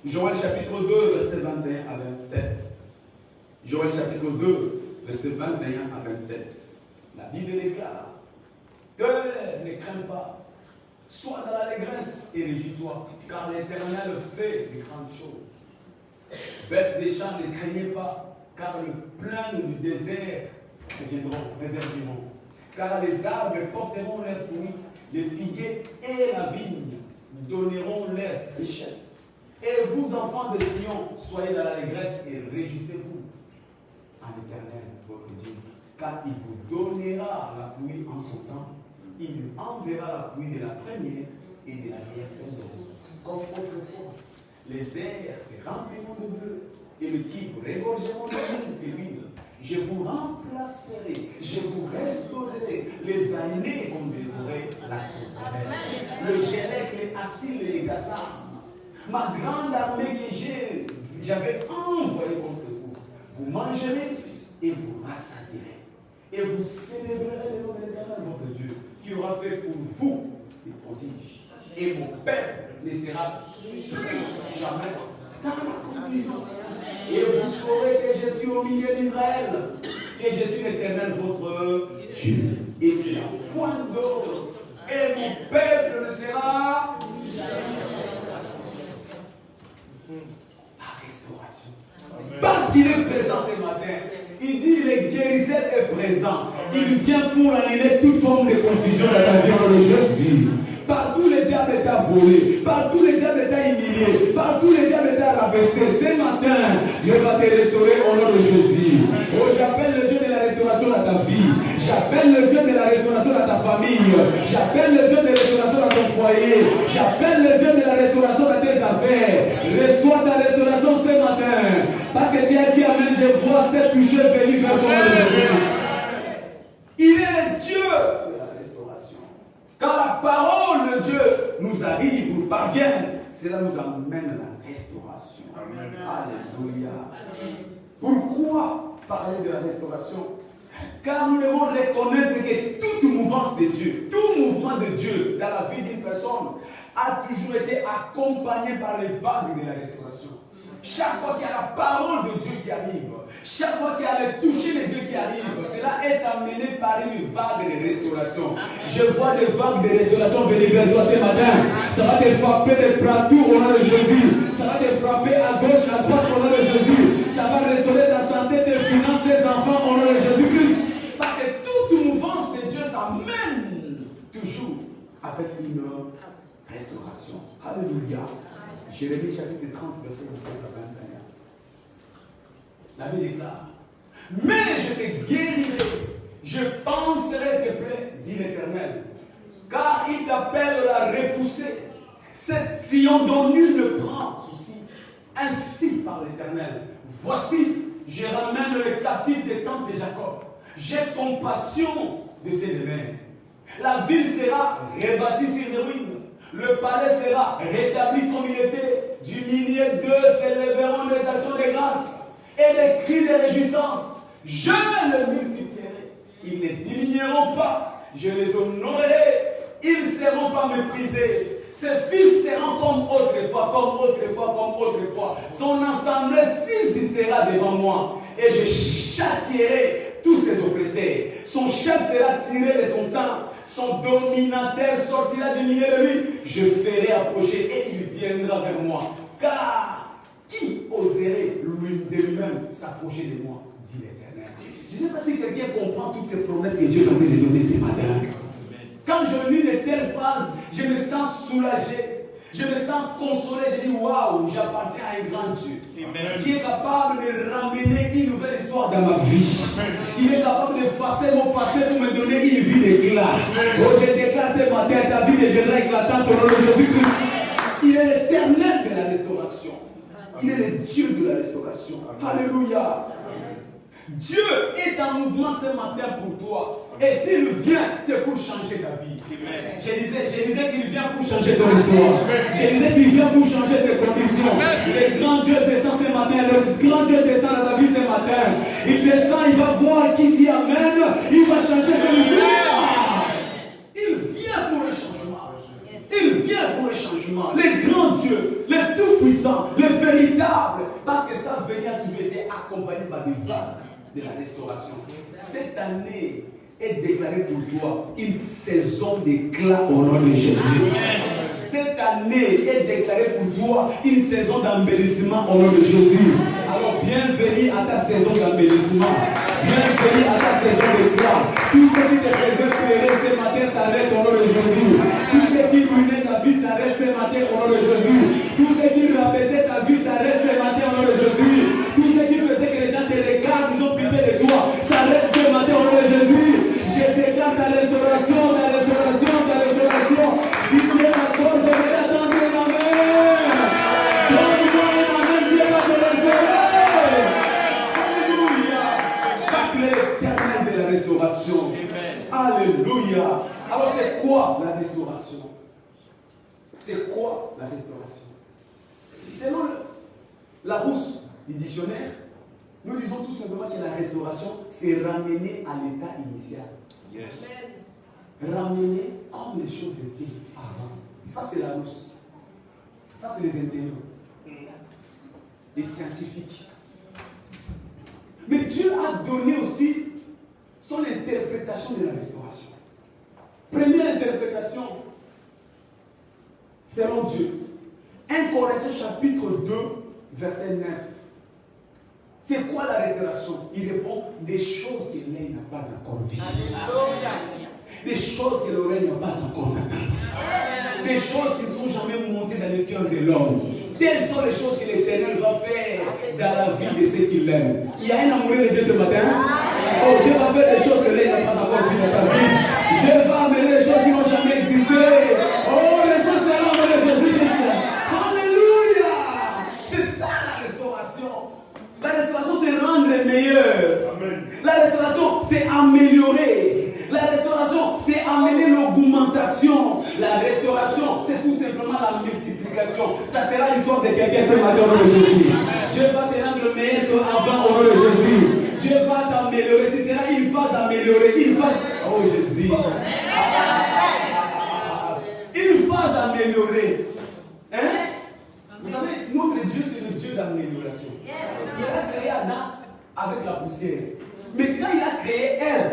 Joël chapitre 2, verset 21 à 27. Joël chapitre 2, verset 21 à 27. La Bible déclare que ne crains pas, sois dans l'allégresse et réjouis-toi, car l'Éternel fait de grandes choses. Bêtes des champs, ne craignez pas, car le plein du désert reviendront. Car les arbres porteront leurs fruits, les figuiers et la vigne donneront leurs richesses. Et vous, enfants de Sion, soyez dans l'allégresse et réjouissez-vous en l'Éternel, votre Dieu. Car il vous donnera la pluie en son temps. Il enverra la pluie de la première et de la dernière saison. Comme autrefois, les airs se rempliront de bleu et le cuivre regorgeront de l'huile. Je vous remplacerai, je vous restaurerai les années qu'on dévorait la sauterelle. Le Gélec, les Assyles et les Gassas. Ma grande armée que j'avais envoyée comme secours. Vous mangerez et vous rassasierez. Et vous célébrerez le nom de l'Éternel, votre Dieu, qui aura fait pour vous des prodiges. Et mon peuple ne sera plus jamais dans la confusion. Et vous saurez que je suis au milieu d'Israël, que je suis l'Éternel, votre Dieu. Et qu'il n'y a point d'autre. Et mon peuple ne sera la restauration. Parce qu'il est présent ce matin. Il dit le guérisseur est présent. Il vient pour annuler toute forme de confusion dans ta vie en Jésus. Partout le diable t'a volé, partout le diable t'a humilié, partout le diable t'a rabaissé. Ce matin, Dieu va te restaurer au nom de Jésus. Oh, j'appelle le Dieu de la restauration dans ta vie. J'appelle le Dieu de la restauration dans ta famille. J'appelle le Dieu de la restauration dans ton foyer. J'appelle le Dieu de la restauration dans tes affaires. Reçois ta restauration ce matin. Parce que tu as dit Amen, je vois ces touchés venir vers toi. Il est Dieu de la restauration. Quand la parole de Dieu nous arrive, nous parvient, cela nous amène à la restauration. Amen. Alléluia. Amen. Pourquoi parler de la restauration? Car nous devons reconnaître que toute mouvance de Dieu, tout mouvement de Dieu dans la vie d'une personne a toujours été accompagné par les vagues de la restauration. Chaque fois qu'il y a la parole de Dieu qui arrive, chaque fois qu'il y a le toucher de Dieu qui arrive, cela est amené par une vague de restauration. Je vois des vagues de restauration venir vers toi ce matin. Ça va te frapper de partout au nom de Jésus. Ça va te frapper à gauche, à droite au nom de Jésus. Ça va restaurer ta santé, tes finances, tes enfants au nom de Jésus-Christ. Parce que toute mouvance de Dieu s'amène toujours avec une restauration. Alléluia. Jérémie chapitre 30, verset 17 à 21. La Bible déclare. Mais je te guérirai, je penserai tes plaies, dit l'Éternel. Car il t'appelle à repousser cette Sion dont nul ne prend souci. Ainsi par l'Éternel. Voici, je ramène le captif des tentes de Jacob. J'ai compassion de ses demeures. La ville sera rebâtie sur les ruines. Le palais sera rétabli comme il était. Du milieu d'eux s'élèveront les actions de grâce et les cris de réjouissance. Je les multiplierai. Ils ne diminueront pas. Je les honorerai. Ils ne seront pas méprisés. Ses fils seront comme autrefois, comme autrefois, comme autrefois. Son assemblée subsistera devant moi. Et je châtierai tous ses oppressés. Son chef sera tiré de son sang. Son dominateur sortira du milieu de lui. Je ferai approcher et il viendra vers moi. Car qui oserait lui-même s'approcher de moi, dit l'Éternel. Je ne sais pas si quelqu'un comprend toutes ces promesses que Dieu est en train de donner ce matin. Quand je lis de telles phrases, je me sens soulagé. Je me sens consolé. Je dis waouh, j'appartiens à un grand Dieu. Amen. Qui est capable de ramener une nouvelle histoire dans ma vie. Il est capable d'effacer mon passé pour me donner une vie d'éclat. Oh, je déclare ce matin, ta vie deviendra éclatante au nom de Jésus-Christ. Il est l'éternel de la restauration. Il est le Dieu de la restauration. Alléluia. Dieu est en mouvement ce matin pour toi. Et s'il vient, c'est pour changer ta vie. Je disais qu'il vient pour changer ton histoire. Je disais qu'il vient pour changer tes conditions. Le grand Dieu descend ce matin. Le grand Dieu descend dans ta vie ce matin. Il descend, il va voir qui dit Amen. Il va changer ton histoire. Il vient pour le changement. Il vient pour le changement. Le grand Dieu, le tout-puissant, le véritable. Parce que sa venue a toujours été accompagnée par des vagues de la restauration. Cette année est déclarée pour toi une saison d'éclat au nom de Jésus. Cette année est déclarée pour toi une saison d'embellissement au nom de Jésus. Alors bienvenue à ta saison d'embellissement. Bienvenue à ta saison d'éclat. Tout ce qui te faisait pleurer ce matin s'arrête au nom de Jésus. Tout ce qui ruinait ta vie s'arrête ce matin au nom de Jésus. Tout ce qui rabaissait ta vie s'arrête ce matin au nom de Jésus. Tout ce qui faisait que les gens te regardent, ils ont pitié de toi, s'arrête ce matin au nom de Jésus. Je déclare ta restauration, ta restauration, ta restauration. Si tu es d'accord, je vais attendre un amen. Donne-moi un amen, Dieu va te restaurer. Alléluia. Parce qu'il est l'éternel de la restauration. Alléluia. Alors c'est quoi la restauration? C'est quoi la restauration? Selon la rousse du dictionnaire, nous disons tout simplement que la restauration, c'est ramener à l'état initial. Yes. Ramener comme les choses étaient avant. Ça, c'est la rousse. Ça, c'est les intellectuels. Les scientifiques. Mais Dieu a donné aussi son interprétation de la restauration. Première interprétation, selon Dieu. 1 Corinthiens chapitre 2, verset 9. C'est quoi la restauration? Il répond des choses que l'œil n'a pas encore vues. Des choses que l'oreille n'a pas encore entendues. Des choses qui ne sont jamais montées dans le cœur de l'homme. Telles sont les choses que l'Éternel va faire dans la vie de ceux qui l'aiment. Il y a un amoureux de Dieu ce matin. Oh, Dieu va faire des choses que l'œil n'a pas encore vues dans ta vie. Dieu va amener des choses qui n'ont jamais existé. Oh, les choses seront dans le Jésus-Christ. Alléluia. C'est ça la restauration. La restauration, c'est rendre meilleur. Amen. La restauration, c'est améliorer. La restauration, c'est amener l'augmentation. La restauration, c'est tout simplement la multiplication. Ça sera l'histoire de quelqu'un ce matin au nom de Jésus. Dieu va te rendre meilleur qu'avant au nom de Jésus. Dieu va t'améliorer. Ce sera une phase améliorée. Une phase. Oh Jésus. Une phase améliorée. Hein? Vous savez, notre Dieu, c'est le Dieu d'amélioration. Il a créé Adam avec la poussière. Mais quand il a créé Ève,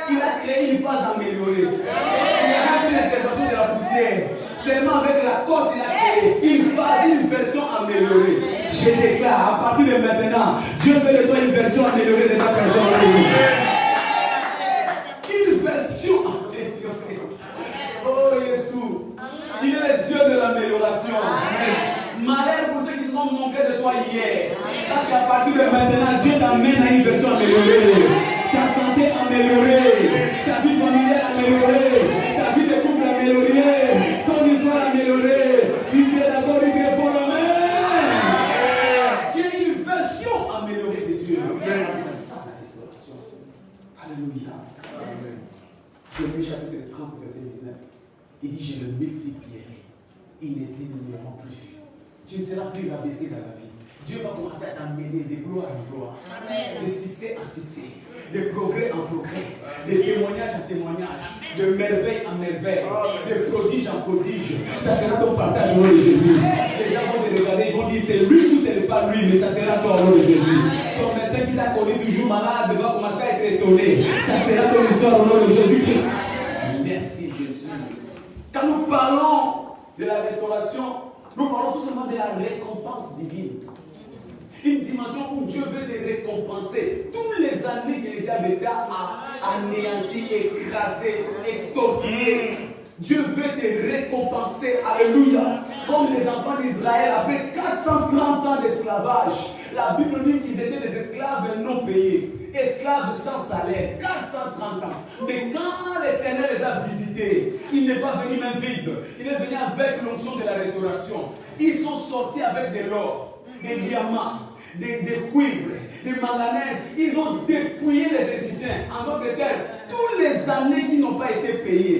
il a créé une phase améliorée. Il a fait l'intervention de la poussière. Seulement avec la côte, il a créé une phase, une version améliorée. Je déclare, à partir de maintenant, Dieu fait de toi une version améliorée de ta personne. Une version améliorée. Oh Jésus, il est le Dieu de l'amélioration. Malheur pour ceux qui se sont ont manqué de toi hier. Parce qu'à partir de maintenant, Dieu t'amène à une version améliorée. Ta santé améliorée, ta vie familiale améliorée, ta vie de couple améliorée, ton histoire améliorée. Si tu es d'accord, il est pour la main. Tu es une version améliorée de Dieu. C'est ça la restauration. Alléluia. Jérémie chapitre 30, verset 19. Il dit, je le multiplierai. Ils ne diminueront plus. Tu ne seras plus rabaissé dans la vie. Dieu va commencer à t'amener de gloire en gloire, de succès en succès, de progrès en progrès, de témoignage en témoignage, de merveille en merveille, de prodige en prodige. Ça sera ton partage au nom de Jésus. Les gens vont te regarder, ils vont dire c'est lui ou ce n'est pas lui, mais ça sera toi au nom de Jésus. Ton médecin qui t'a connu toujours malade va commencer à être étonné. Ça sera ton histoire au nom de Jésus-Christ. Merci Jésus. Quand nous parlons de la restauration, nous parlons tout simplement de la récompense divine. Une dimension où Dieu veut te récompenser. Toutes les années que le diable t'a anéanti, écrasé, extorqué, Dieu veut te récompenser. Alléluia. Comme les enfants d'Israël, après 430 ans d'esclavage, la Bible dit qu'ils étaient des esclaves non payés. Esclaves sans salaire. 430 ans. Mais quand l'Éternel les a visités, il n'est pas venu même vide. Il est venu avec l'onction de la restauration. Ils sont sortis avec de l'or, des diamants, des cuivres, des manganèses. Ils ont dépouillé les Égyptiens. En d'autres termes, toutes les années qui n'ont pas été payées.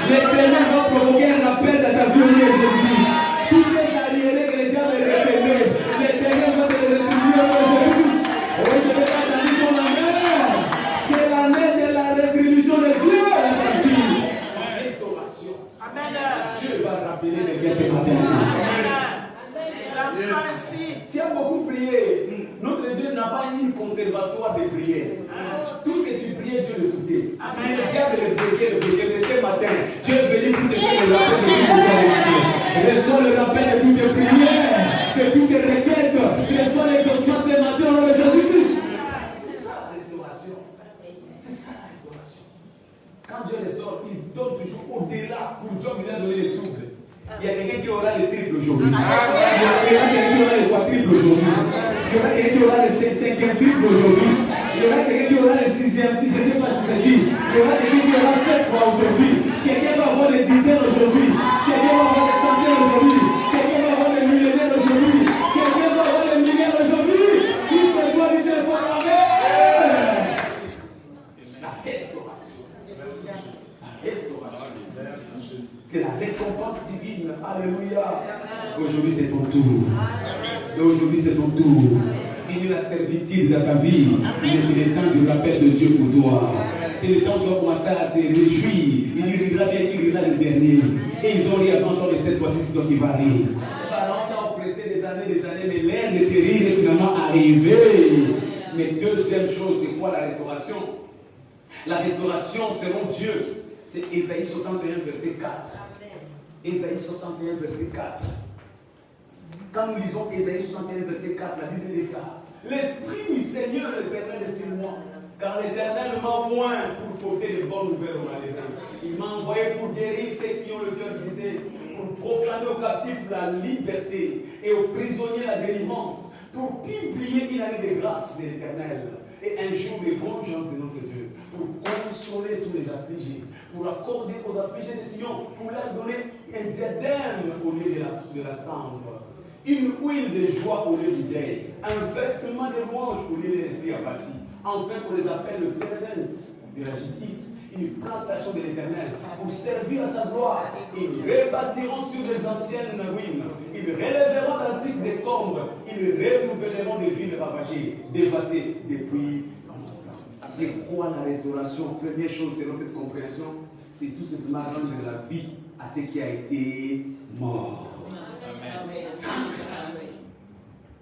L'Éternel va provoquer un rappel dans ta vie au nom de Jésus. Tous les arriérés que les diables répétaient, l'Éternel va te les rétribuer au nom de Jésus. Je vais pas t'en dire ton amen. C'est l'année de la rétribution de Dieu dans ta vie. La restauration. Dieu va rappeler les gars ce matin. Tu as beaucoup prié. Notre Dieu n'a pas une conservatoire de prière. Tout ce que tu priais, Dieu l'écoutait. Mais le diable le bloquait. Mais ce matin, Dieu est venu pour te faire le rappel de tout ce reçois le rappel de toutes tes prières, de toutes tes requêtes. Reçois l'exaucement ce matin au nom de Jésus-Christ. C'est ça la restauration. C'est ça la restauration. Quand Dieu restaure, il donne toujours au-delà. Pour Job, il a donné le double. Il y a quelqu'un qui aura le triple aujourd'hui. Il y a quelqu'un qui aura le quadruple aujourd'hui. Il y aura quelqu'un qui aura le cinquième triple aujourd'hui. Il y aura quelqu'un qui aura le sixième triple. Je ne sais pas si c'est qui. Il y aura quelqu'un qui aura 7 fois aujourd'hui. Quelqu'un va avoir les dizaines aujourd'hui. Quelqu'un va avoir les centaines aujourd'hui. Quelqu'un va avoir les millionnaires aujourd'hui. Quelqu'un va avoir les milliards aujourd'hui. Si c'est toi, il te faut la restauration. La restauration. C'est la récompense divine. Alléluia. Aujourd'hui, c'est ton tour. Et aujourd'hui, c'est ton tour. Finis la servitude dans ta vie. C'est le temps du rappel de Dieu pour toi. C'est le temps où tu vas commencer à te réjouir. Il rira bien qu'il rira le dernier. Et ils ont ri avant toi, mais cette fois-ci, c'est toi qui vas rire. Pharaon t'a oppressé des années, mais l'ère de tes rires est finalement arrivée. Mais deuxième chose, c'est quoi la restauration? La restauration selon Dieu. C'est Ésaïe 61, verset 4. Ésaïe 61, verset 4. Quand nous lisons Ésaïe 61, verset 4, la Bible déclare: l'Esprit du Seigneur l'Éternel est sur moi, car l'Éternel m'a oint pour porter de bonnes nouvelles aux malheureux. Il m'a envoyé pour guérir ceux qui ont le cœur brisé, pour proclamer aux captifs la liberté et aux prisonniers la délivrance, pour publier une année de grâce de l'Éternel et un jour de vengeance de notre Dieu, pour consoler tous les affligés, pour accorder aux affligés de Sion, pour leur donner un diadème au lieu de la cendre, une huile de joie au lieu du deuil, un vêtement de louange au lieu de l'esprit apathie, enfin qu'on les appelle le terrain de la justice, une plantation de l'Éternel, pour servir à sa gloire. Ils rebâtiront sur les anciennes ruines, ils relèveront d'antiques décombres, ils renouvelleront des villes ravagées, dévastées depuis longtemps. C'est quoi la restauration? Première chose, selon cette compréhension, c'est tout simplement rendre la vie à ce qui a été mort. Amen.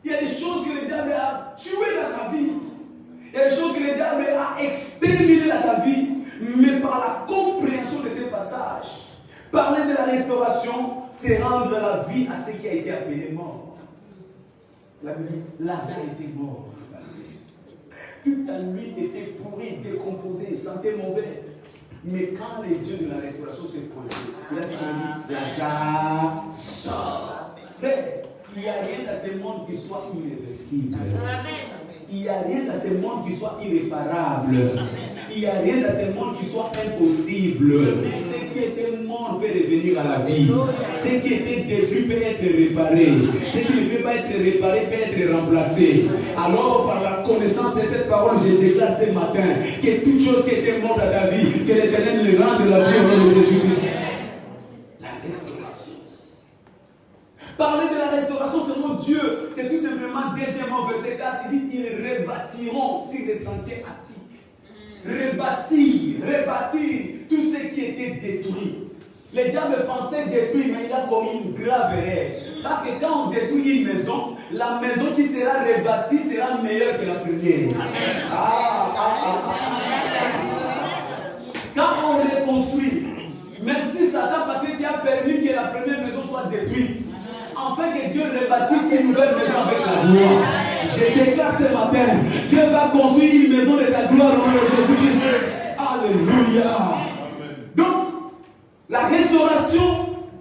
Il y a des choses que le diable a tuées dans ta vie. Il y a des choses que le diable a exterminées dans ta vie. Mais par la compréhension de ces passages, parler de la restauration, c'est rendre la vie à ce qui a été appelé mort. La Bible dit, Lazare était mort. Toute la nuit était pourrie, décomposée, sentait mauvais. Mais quand les dieux de la restauration se pointent, il a dit Lazare sort. Frère, il n'y a rien dans ce monde qui soit irréversible. Il n'y a rien dans ce monde qui soit irréparable. Il n'y a rien dans ce monde qui soit impossible. Ce qui était mort peut revenir à la vie. Ce qui était détruit peut être réparé. Ce qui ne peut pas être réparé peut être remplacé. Alors, par la connaissance de cette parole, je déclare ce matin que toute chose qui était morte à ta vie, que l'Éternel le rende la vie au nom de Jésus-Christ. La restauration. Parler de la restauration selon Dieu, c'est tout simplement deuxièmement verset 4, il dit ils rebâtiront sur des sentiers attiques. Rebâtir tout ce qui était détruit. Le diable pensait détruire, mais il a commis une grave erreur. Parce que quand on détruit une maison, la maison qui sera rebâtie sera meilleure que la première. Quand on reconstruit, merci Satan parce que tu as permis que la première maison soit détruite. Afin que Dieu rebâtisse une nouvelle maison avec la gloire. Je déclare ce matin, Dieu va construire une maison de ta gloire au nom de Jésus-Christ. Alléluia. Donc, la restauration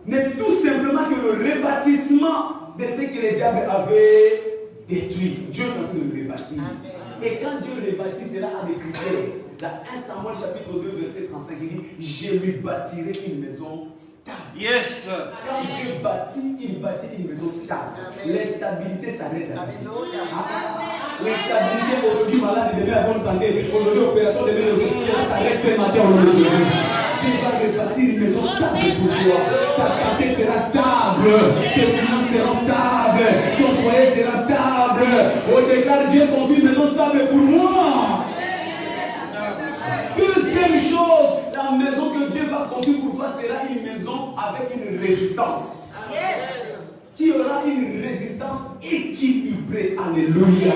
n'est tout simplement que le rebâtissement de ce que le diable avait détruit. Dieu est en train de le rebâtir. Et quand Dieu rebâtit, cela a des critères. Dans 1 Samuel chapitre 2 verset 35, il dit je lui bâtirai une maison stable. Yes. Quand Dieu bâtit, il bâtit une maison stable. L'instabilité s'arrête. L'instabilité aujourd'hui, malade, demain à bonne santé, aujourd'hui opération, demain cela s'arrête ce matin au nom de Jésus. Dieu va rebâtir une maison stable pour toi. Ta santé sera stable, tes finances seront stables, ton foyer sera stable. On déclare Dieu construit une maison stable pour moi. Deuxième chose, la maison que Dieu va construire pour toi sera une maison avec une résistance. Tu auras une résistance équilibrée. Alléluia.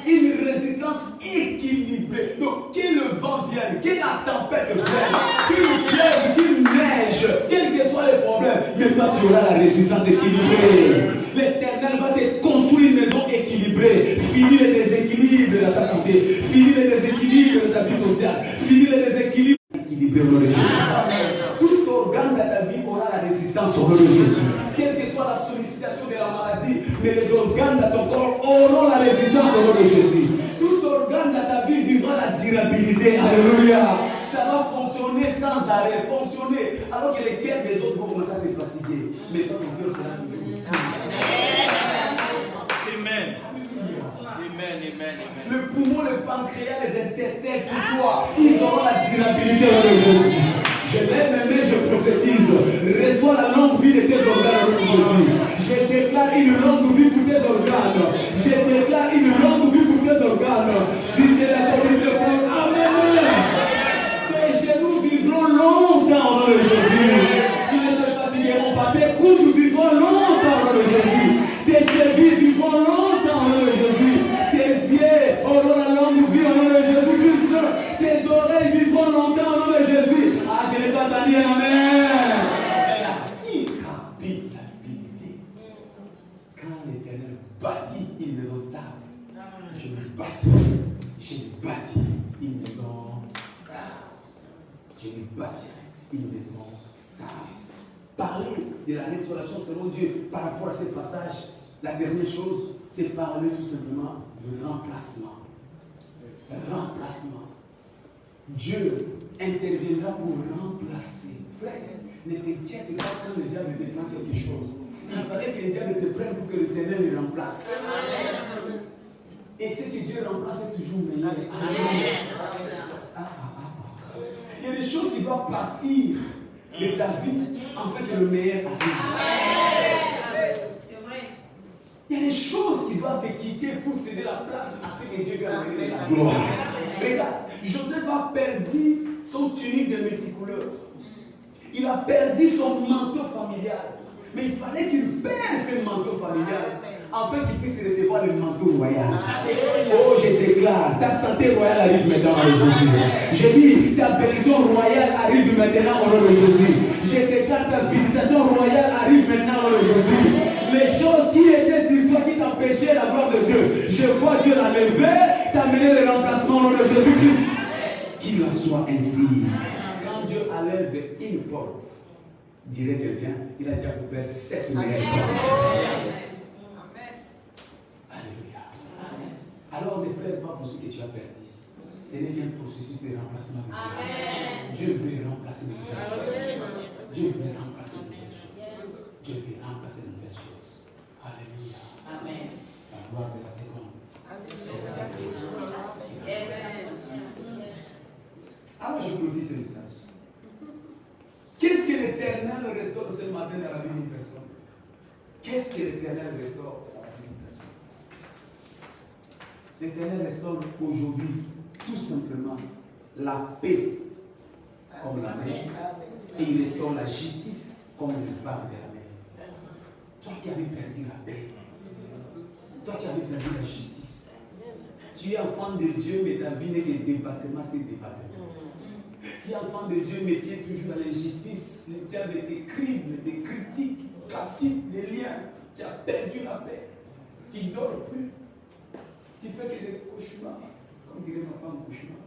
Une résistance équilibrée. Donc, que le vent vienne, que la tempête vienne, qu'il pleuve, qu'il neige, quels que soient les problèmes, mais toi tu auras la résistance équilibrée. L'Éternel va te construire une maison équilibrée. Finis les déséquilibres dans ta santé. Finis les déséquilibres de ta vie sociale. Finis les déséquilibres équilibrés au nom de Jésus. Tout organe de ta vie aura la résistance au nom de Jésus. Quelle que soit la sollicitation de la maladie, mais les organes de ton corps auront la résistance au nom de Jésus. Tout organe de ta vie vivra la durabilité. Alléluia. Ça va fonctionner sans arrêt, fonctionner. Alors que les cœurs des autres vont commencer à se fatiguer. Mais toi, ton cœur sera toujours. Amen. Amen, amen, amen. Le poumon, le pancréas, les intestins, pour toi, ils auront la durabilité au nom de Jésus. Je lève mes mains, je prophétise. Reçois la longue vie de tes organes au nom de Jésus. Je déclare une longue vie pour tes organes. Je déclare une longue vie pour tes organes. Si c'est la communauté, amen. Tes genoux vivront longtemps au nom de Jésus. Ils ne se fatigueront pas. Tes coudes vivront longtemps au nom de Jésus. Tes chevilles vivront longtemps au nom de Jésus. Tes yeux auront la longue vie au nom de Jésus-Christ. Tes oreilles vivront longtemps au nom de Jésus. Ah, je n'ai pas entendu, amen. La durabilité. Quand l'Éternel bâtit une maison stable, je bâtis une maison stable. Je bâtis une maison stable. Parler de la restauration selon Dieu par rapport à ce passage, la dernière chose, c'est parler tout simplement de remplacement. Remplacement. Dieu interviendra pour remplacer. Frère, ne t'inquiète pas quand le diable te prend quelque chose. Il fallait que le diable te prenne pour que l'Éternel le remplace. Et ce que Dieu remplace est toujours meilleur. Il y a des choses qui doivent partir de ta vie afin que le meilleur arrive. Il y a des choses qui doivent te quitter pour céder la place à ce que Dieu veut amener de la gloire. Regarde, Joseph a perdu son tunique de multicouleurs. Il a perdu son manteau familial. Mais il fallait qu'il perde ce manteau familial afin qu'il puisse recevoir le manteau royal. Oh, je déclare, ta santé royale arrive maintenant au nom de Jésus. Je dis, ta bénédiction royale arrive maintenant au nom de Jésus. Je déclare, ta visitation royale arrive maintenant au nom de Jésus. Les choses qui étaient sur toi, qui t'empêchaient la gloire de Dieu, je vois Dieu l'enlever, t'amener le remplacement au nom de Jésus-Christ. Qu'il en soit ainsi. Quand Dieu enlève une porte, dirait quelqu'un, il a déjà ouvert 7 nouvelles portes. Alléluia. Alors ne pleure pas pour ce que tu as perdu. Ce n'est qu'un processus de remplacement de Dieu. Dieu veut remplacer de nouvelles choses. Dieu veut remplacer de nouvelles choses. Dieu veut remplacer de nouvelles choses. Alléluia. Amen. La gloire de la seconde. Alors je clôture ce message. Qu'est-ce que l'Éternel restaure ce matin dans la vie d'une personne? Qu'est-ce que l'Éternel restaure dans la vie d'une personne? L'Éternel restaure aujourd'hui tout simplement la paix comme la mer, et il restaure la justice comme le vague de la mer. Toi qui avais perdu la paix, toi qui avais perdu la justice, tu es enfant de Dieu, mais ta vie n'est que département sur département. Tu es enfant de Dieu, mais tu es toujours dans l'injustice, tu as des crimes, des critiques, captifs, des liens, tu as perdu la paix, tu ne dors plus, tu fais que des cauchemars. Comme dirait ma femme, cauchemar.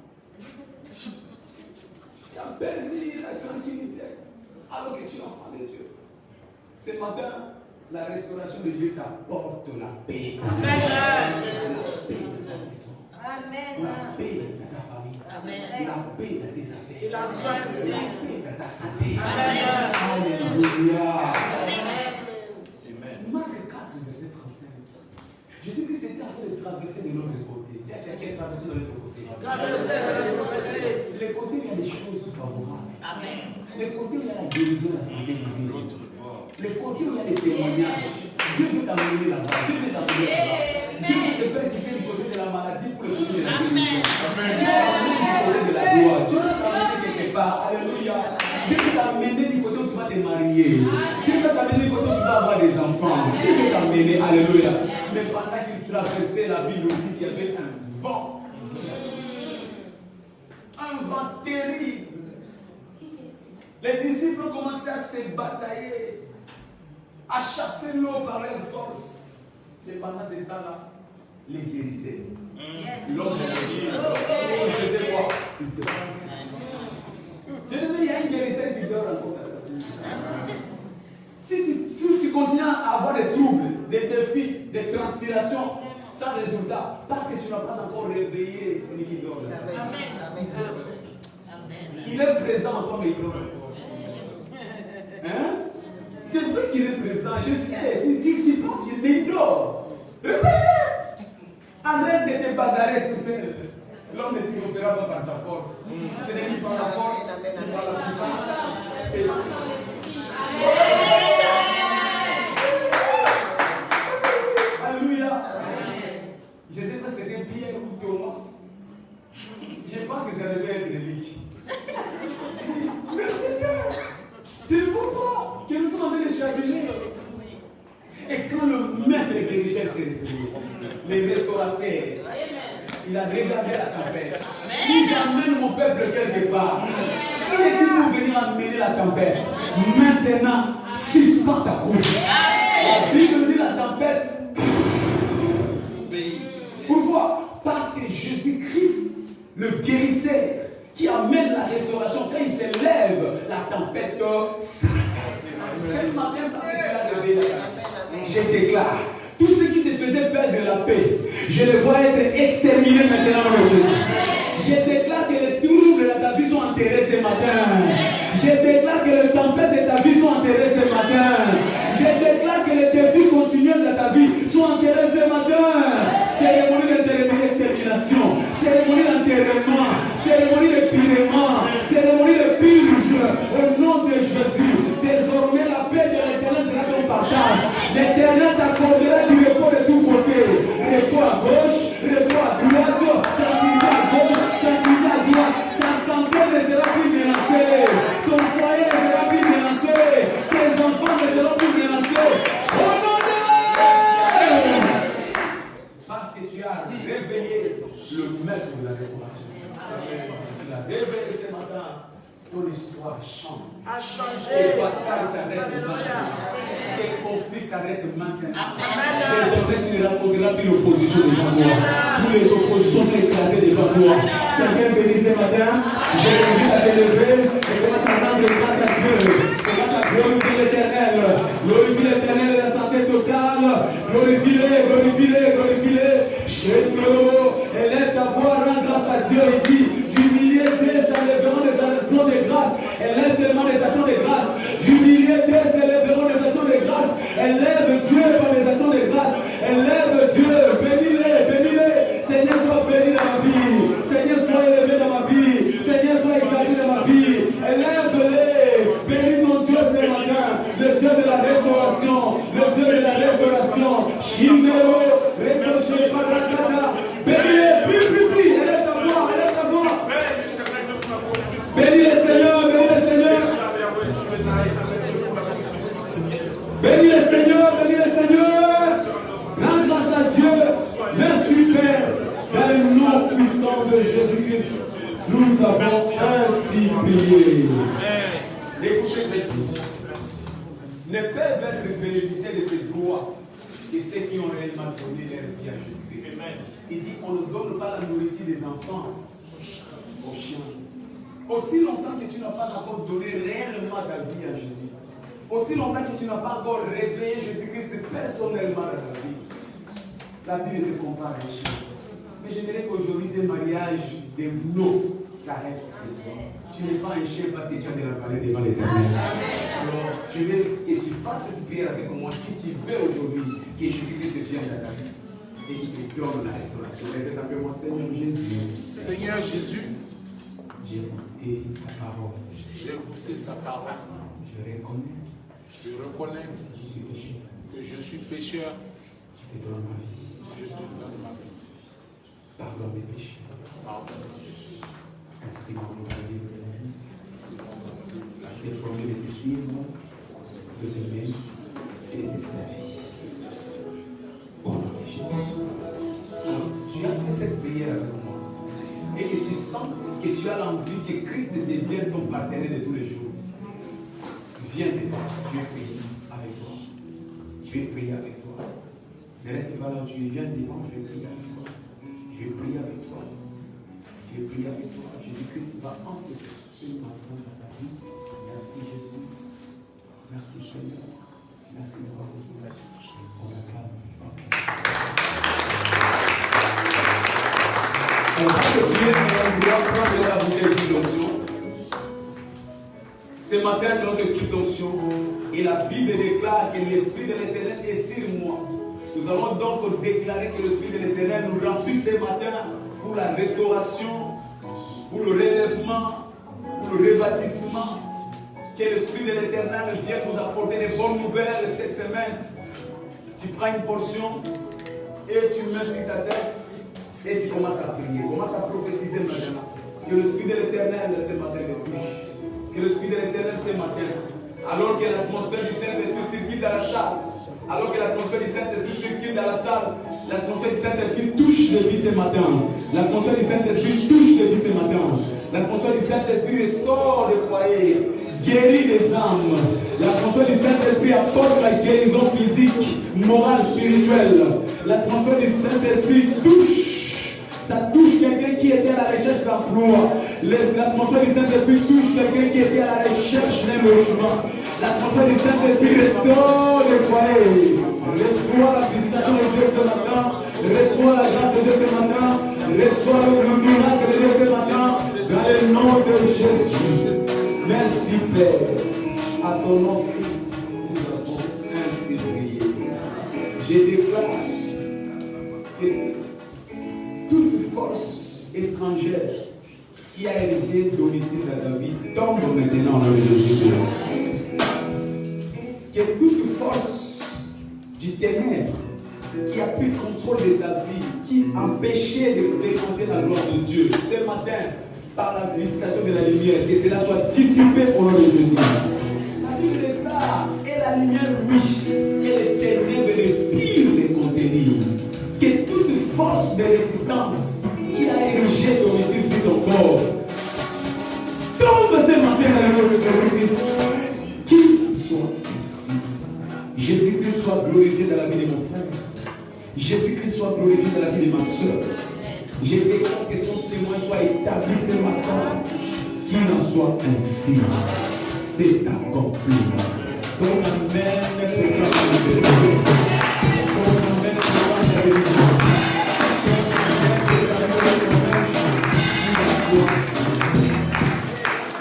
Tu as perdu la tranquillité alors que tu es enfant de Dieu. Ce matin, la restauration de Dieu t'apporte la paix. Amen. La paix de ta maison. Amen. La paix de ta famille. Amen. La paix de tes affaires. Il en soit ainsi. La paix de ta santé. Amen. Alléluia. Amen. Marc 4, verset 35. Je sais que c'était en train de traverser de l'autre côté. Il y a quelqu'un qui traverse de l'autre côté. Les côtés où il y a des choses favorables. Amen. Les côtés où il y a la guérison, la santé divine. Les côtés où il y a des témoignages. Dieu veut t'amener là-bas. Dieu veut t'amener là-bas. Dieu veut te faire quitter le côté de la maladie pour le côté de la guérison. Dieu veut t'amener du côté de la gloire. Dieu veut t'amener quelque part. Alléluia. Dieu veut t'amener du côté où tu vas te marier. Dieu veut t'amener du côté où tu vas avoir des enfants. Dieu veut t'amener. Alléluia. Mais pendant qu'il traversait la Bible, il y avait un vent. Un vent terrible. Les disciples ont commencé à se batailler, à chasser l'eau par leur force. Et pendant ce temps-là, les guérissaient. L'homme de la guérison. Il faisait quoi? Il dormait. Il y a une guérisseur qui dort encore. Si tu continues à avoir des troubles, des défis, des transpirations, sans résultat, parce que tu n'as pas encore réveillé celui qui dort. Amen. Il est présent en toi, mais il dort. Hein? C'est vrai qu'il est présent, je sais. Tu penses qu'il dort. Réveille-le. Arrête de te bagarrer tout seul. L'homme ne triomphera pas par sa force. Ce n'est ni par la force, ni par la puissance. C'est la puissance. Alléluia. Je ne sais pas si c'était Pierre ou Thomas. Je pense que ça devait être relique. Mais Seigneur, tu ne vois pas que nous sommes en train de charbonner. Et quand le maître guérisseur s'est réveillé, les restaurateurs, il a regardé la tempête. Si j'emmène mon peuple quelque part, qui est-il pour venir amener la tempête? Maintenant, suspends ta course. La Bible dit la tempête. Pourquoi? Parce que Jésus-Christ, le guérisseur, qui amène la restauration, quand il s'élève, la tempête s'arrête. Ce matin, parce que tu l'as levé la tempête, je déclare, tout ce qui te faisait perdre la paix, je le vois être exterminé maintenant dans le Jésus. Je déclare que les troubles de ta vie sont enterrés ce matin. Je déclare que les tempêtes de ta vie sont enterrées ce matin. Je déclare que les défis continuels de ta vie sont enterrés ce matin. Cérémonie d'extermination, cérémonie d'enterrement, cérémonie de pirement, cérémonie de purge. Au nom de Jésus, désormais la paix de l'Éternel sera ton partage. L'Éternel t'accordera du repos de tous côtés. Repos à gauche, repos à droite, tranquillité à gauche, tranquillité à droite. Ta santé ne sera plus menacée. Ton foyer ne sera plus menacé. Tes enfants ne seront plus menacés. Au nom de Jésus. Parce que tu as réveillé le maître de la restauration. Tu as réveillé ce matin. Ton histoire change. A changé. Tes batailles s'arrêtent maintenant. Tes conflits s'arrêtent maintenant. Désormais, tu ne rencontreras plus l'opposition devant toi. Tous les oppositions sont écrasées devant toi. Quelqu'un béni ce matin. Je t'invite à te lever et commence à rendre grâce à Dieu. Commence à glorifier l'Éternel. Glorifie l'Éternel de la santé totale. Glorifie-le, glorifie-le, glorifie-le. Élève ta voix, rends grâce à Dieu. Il dit, du milieu des s'élèveront des actions de grâce. Élève seulement des actions de grâce. Du milieu des s'élèveront des actions de grâce. Élève Dieu par les actions de grâce. Élève Dieu, bénis-le, bénis-le. Seigneur, sois béni dans ma vie. Seigneur, sois élevé dans ma vie. Seigneur, sois exalté dans ma vie. Élève-les. Bénis mon Dieu ce matin. Le Dieu de la restauration. Le Dieu de la restauration. Shimeo, Rekoshe, Parakata. Bénis-les, prie. Élève ta voix, élève ta voix. Bénis le Seigneur, bénis le Seigneur. Bénis le Seigneur, bénis le Seigneur. Rends grâce à Dieu. Merci Père. Dans le nom puissant de Jésus-Christ, nous avons ainsi prié. Écoutez ceci. Ne peuvent être bénéficiaires de ces droits que ceux qui ont réellement donné leur vie à Jésus-Christ. Il dit on ne donne pas la nourriture des enfants aux chiens. Aussi longtemps que tu n'as pas encore donné réellement ta vie à Jésus, aussi longtemps que tu n'as pas encore réveillé Jésus-Christ personnellement dans ta vie, la Bible te compare à un chien. Mais j'aimerais qu'aujourd'hui, ce mariage de nous s'arrête. Tu n'es pas un chien parce que tu as de la valeur devant l'Éternel. Alors, je veux que tu fasses une prière avec moi si tu veux aujourd'hui que Jésus-Christ vienne dans ta vie et qu'il te donne la restauration. Répète après moi, Seigneur Jésus. Seigneur Jésus, j'ai écouté ta parole. j'ai écouté ta parole. Je reconnais Que je suis pécheur. Je te donne ma vie. Je te donne ma vie. Pardonne mes péchés. Pardonne. Inscris-moi dans la vie de la vie. Je t'ai promis de te suivre, de t'aimer et de te servir. Au nom de Jésus. Tu as fait cette prière avec moi. Et que tu sens que tu as l'envie que Christ devienne ton partenaire de tous les jours. Viens devant, je vais prier avec toi. Je vais prier avec toi. Ne reste pas là où tu es, viens devant, je vais prier avec toi. Je vais prier avec toi. Je vais prier avec toi. Jésus-Christ va entrer ce matin dans ta vie. Merci Jésus. Merci Seigneur. Merci d'avoir été là. On acclame. On va continuer on doit prendre la bouteille d'onction. Ce matin, c'est notre culte d'onction. Et la Bible déclare que l'Esprit de l'Éternel est sur moi. Nous allons donc déclarer que l'Esprit de l'Éternel nous remplit ce matin pour la restauration, pour le relèvement, pour le rebâtissement. Que l'Esprit de l'Éternel vienne nous apporter des bonnes nouvelles cette semaine. Tu prends une portion et tu mets sur ta tête et tu commences à prier. Commence à prophétiser maintenant. Que l'Esprit de l'Éternel ce matin te touche. Que l'Esprit de l'Éternel ce matin, alors que l'atmosphère du Saint-Esprit circule dans la salle, alors que l'atmosphère du Saint-Esprit circule dans la salle, l'atmosphère du Saint-Esprit touche les vies ce matin. L'atmosphère du Saint-Esprit touche les vies ce matin. L'atmosphère du Saint-Esprit restaure les foyers, guérit les âmes. L'atmosphère du Saint-Esprit apporte la guérison physique, morale, spirituelle. L'atmosphère du Saint-Esprit touche. Ça touche quelqu'un qui était à la recherche d'emploi. L'atmosphère du Saint-Esprit touche quelqu'un qui était à la recherche d'un logement. L'atmosphère du Saint-Esprit restaure les foyers. Reçois la visitation de Dieu ce matin. Reçois la grâce de Dieu ce matin. Reçois le miracle de Dieu ce matin. Dans le nom de Jésus. Merci Père. À ton nom, Christ, nous avons ainsi prié. Je déclare que toute force étrangère qui a érigé domicile à David tombe maintenant dans le Jésus. Que toute force du ténèbre qui a pris contrôle de ta vie, qui empêchait d'expérimenter la gloire de Dieu, ce matin, par la visitation de la lumière, que cela soit dissipé au nom de Jésus. La Bible déclare, et la lumière riche, et les ténèbres ne pire les contenir. Que toute force de résistance qui a érigé domicile sur ton corps tombe ce matin dans le nom de Jésus-Christ. Qu'il soit ici. Jésus-Christ soit glorifié dans la vie de mon frère. Jésus-Christ soit glorifié dans la vie de ma soeur. Je déclare que son témoin soit établi ce matin. Qu'il en soit ainsi. C'est accompli. Ton amen proclame la vérité. Ton amen proclame la vérité.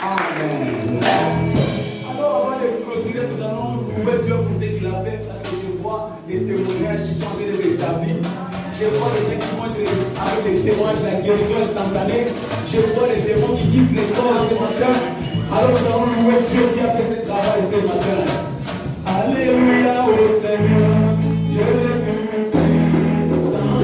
Amen. Alors avant de clôturer, nous allons louer Dieu pour ce qu'il a fait parce que je vois les témoignages qui sont en train de rétablir. Je vois les gens qui vont être avec les témoignages de la guérison instantanée. Je vois les démons qui quittent les corps ce matin. Alors nous allons louer Dieu qui a fait ce travail ce matin. Alléluia au Seigneur, Dieu le puissant.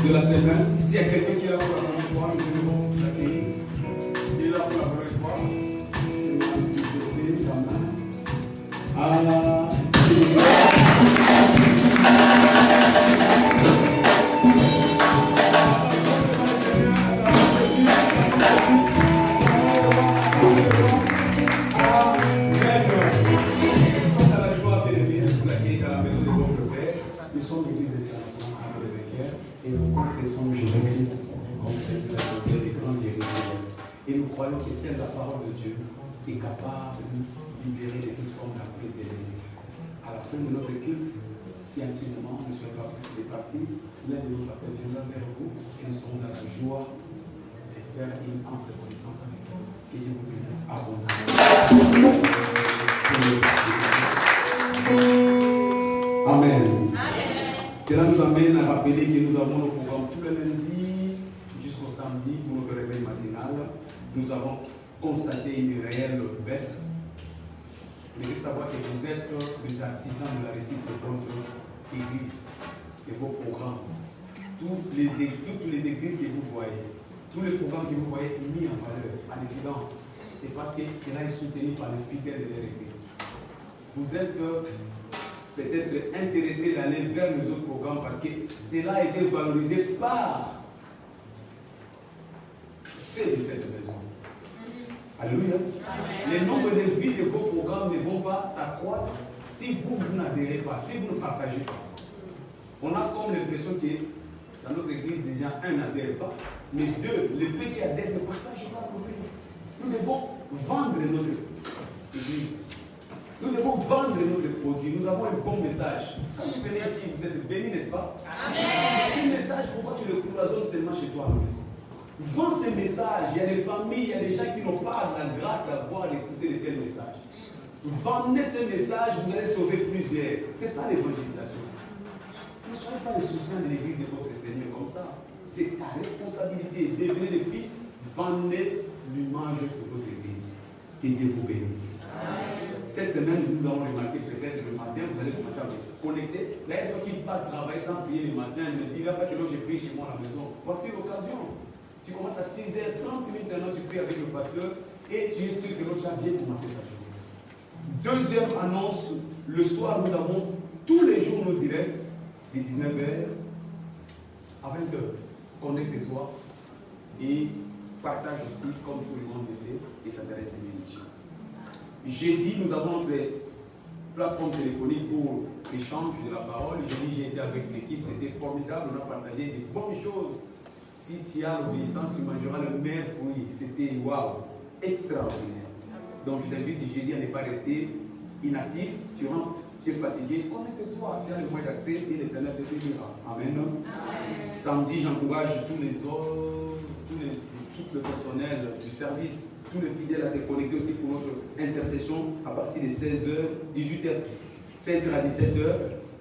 de la semaine. S'il y a quelqu'un qui est là pour la première fois, nous devons l'accueillir. S'il est là pour la première fois, nous allons lui laisser la main. Et nous confessons Jésus-Christ comme Seigneur et grand guérisseur. Et nous croyons que seule la parole de Dieu est capable de nous libérer de toute forme de prise de l'ennemi. À la fin de notre culte, si intimement nous ne sommes pas plus des parties, l'un de nous passera viendra vers vous et nous serons dans la joie de faire une ample connaissance avec vous. Que Dieu vous bénisse abondamment. Amen. Cela nous amène à rappeler que nous avons le programme tous les lundis jusqu'au samedi pour notre réveil matinal. Nous avons constaté une réelle baisse. Vous devez savoir que vous êtes les artisans de la réussite de votre église, de vos programmes. Toutes les églises que vous voyez, tous les programmes que vous voyez mis en valeur, en évidence, c'est parce que cela est soutenu par les fidèles de leur église. Vous êtes peut-être intéressé d'aller vers les autres programmes parce que cela a été valorisé par ceux de cette maison. Alléluia. Les nombres de vies de vos programmes ne vont pas s'accroître si vous n'adhérez pas, si vous ne partagez pas. On a comme l'impression que dans notre église, déjà, un n'adhère pas, mais deux, les deux qui adhèrent ne partagent pas avec nous. Nous devons vendre notre église. Nous devons vendre notre produit. Nous avons un bon message. Quand vous venez ici, vous êtes bénis, n'est-ce pas? Amen. Ce message, pourquoi tu le cloisonnes seulement chez toi à la maison? Vends ces messages. Il y a des familles, il y a des gens qui n'ont pas la grâce d'avoir d'écouter de tels messages. Vendez ces messages, vous allez sauver plusieurs. C'est ça l'évangélisation. Ne soyez pas les souciants de l'église de votre Seigneur comme ça. C'est ta responsabilité. Devenez des fils, vendez l'image de votre église. Que Dieu vous bénisse. Cette semaine, nous avons remarqué peut-être le matin, vous allez commencer à vous connecter. Là, il y a toi qui pars travailler sans prier le matin, il me dit, il n'y a pas que l'heure j'ai prié chez moi à la maison. Voici l'occasion. Tu commences à 6h30 minutes, seulement tu pries avec le pasteur et tu es sûr que l'autre a bien commencé ta journée. Deuxième annonce, le soir, nous avons tous les jours nos directs, de 19h à 20h. Connecte-toi et partage aussi comme tout le monde le fait et ça s'arrête une émission. Jeudi, nous avons notre plateforme téléphonique pour l'échange de la parole. Jeudi, j'ai été avec l'équipe, c'était formidable, on a partagé des bonnes choses. Si tu as l'obéissance, tu mangeras le meilleur fruit. C'était waouh, extraordinaire. Donc je t'invite jeudi à ne pas rester inactif. Tu rentres, tu es fatigué, connecte-toi, tu as le moyen d'accès et l'Éternel te bénira. Amen. Samedi, j'encourage tous les autres, tout le personnel du service, tous les fidèles à se connecter aussi pour notre intercession à partir de 16h, 18h, 16h à 17h.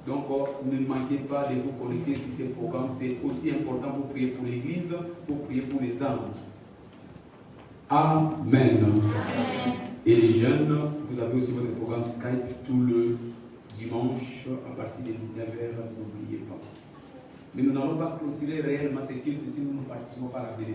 Donc, ne manquez pas de vous connecter sur ces programmes. C'est aussi important pour prier pour l'Église, pour prier pour les âmes. Amen. Amen. Et les jeunes, vous avez aussi votre programme Skype tout le dimanche à partir de 19h. N'oubliez pas. Mais nous n'allons pas clôturer réellement ces cultes si nous ne participons pas à la bénédiction.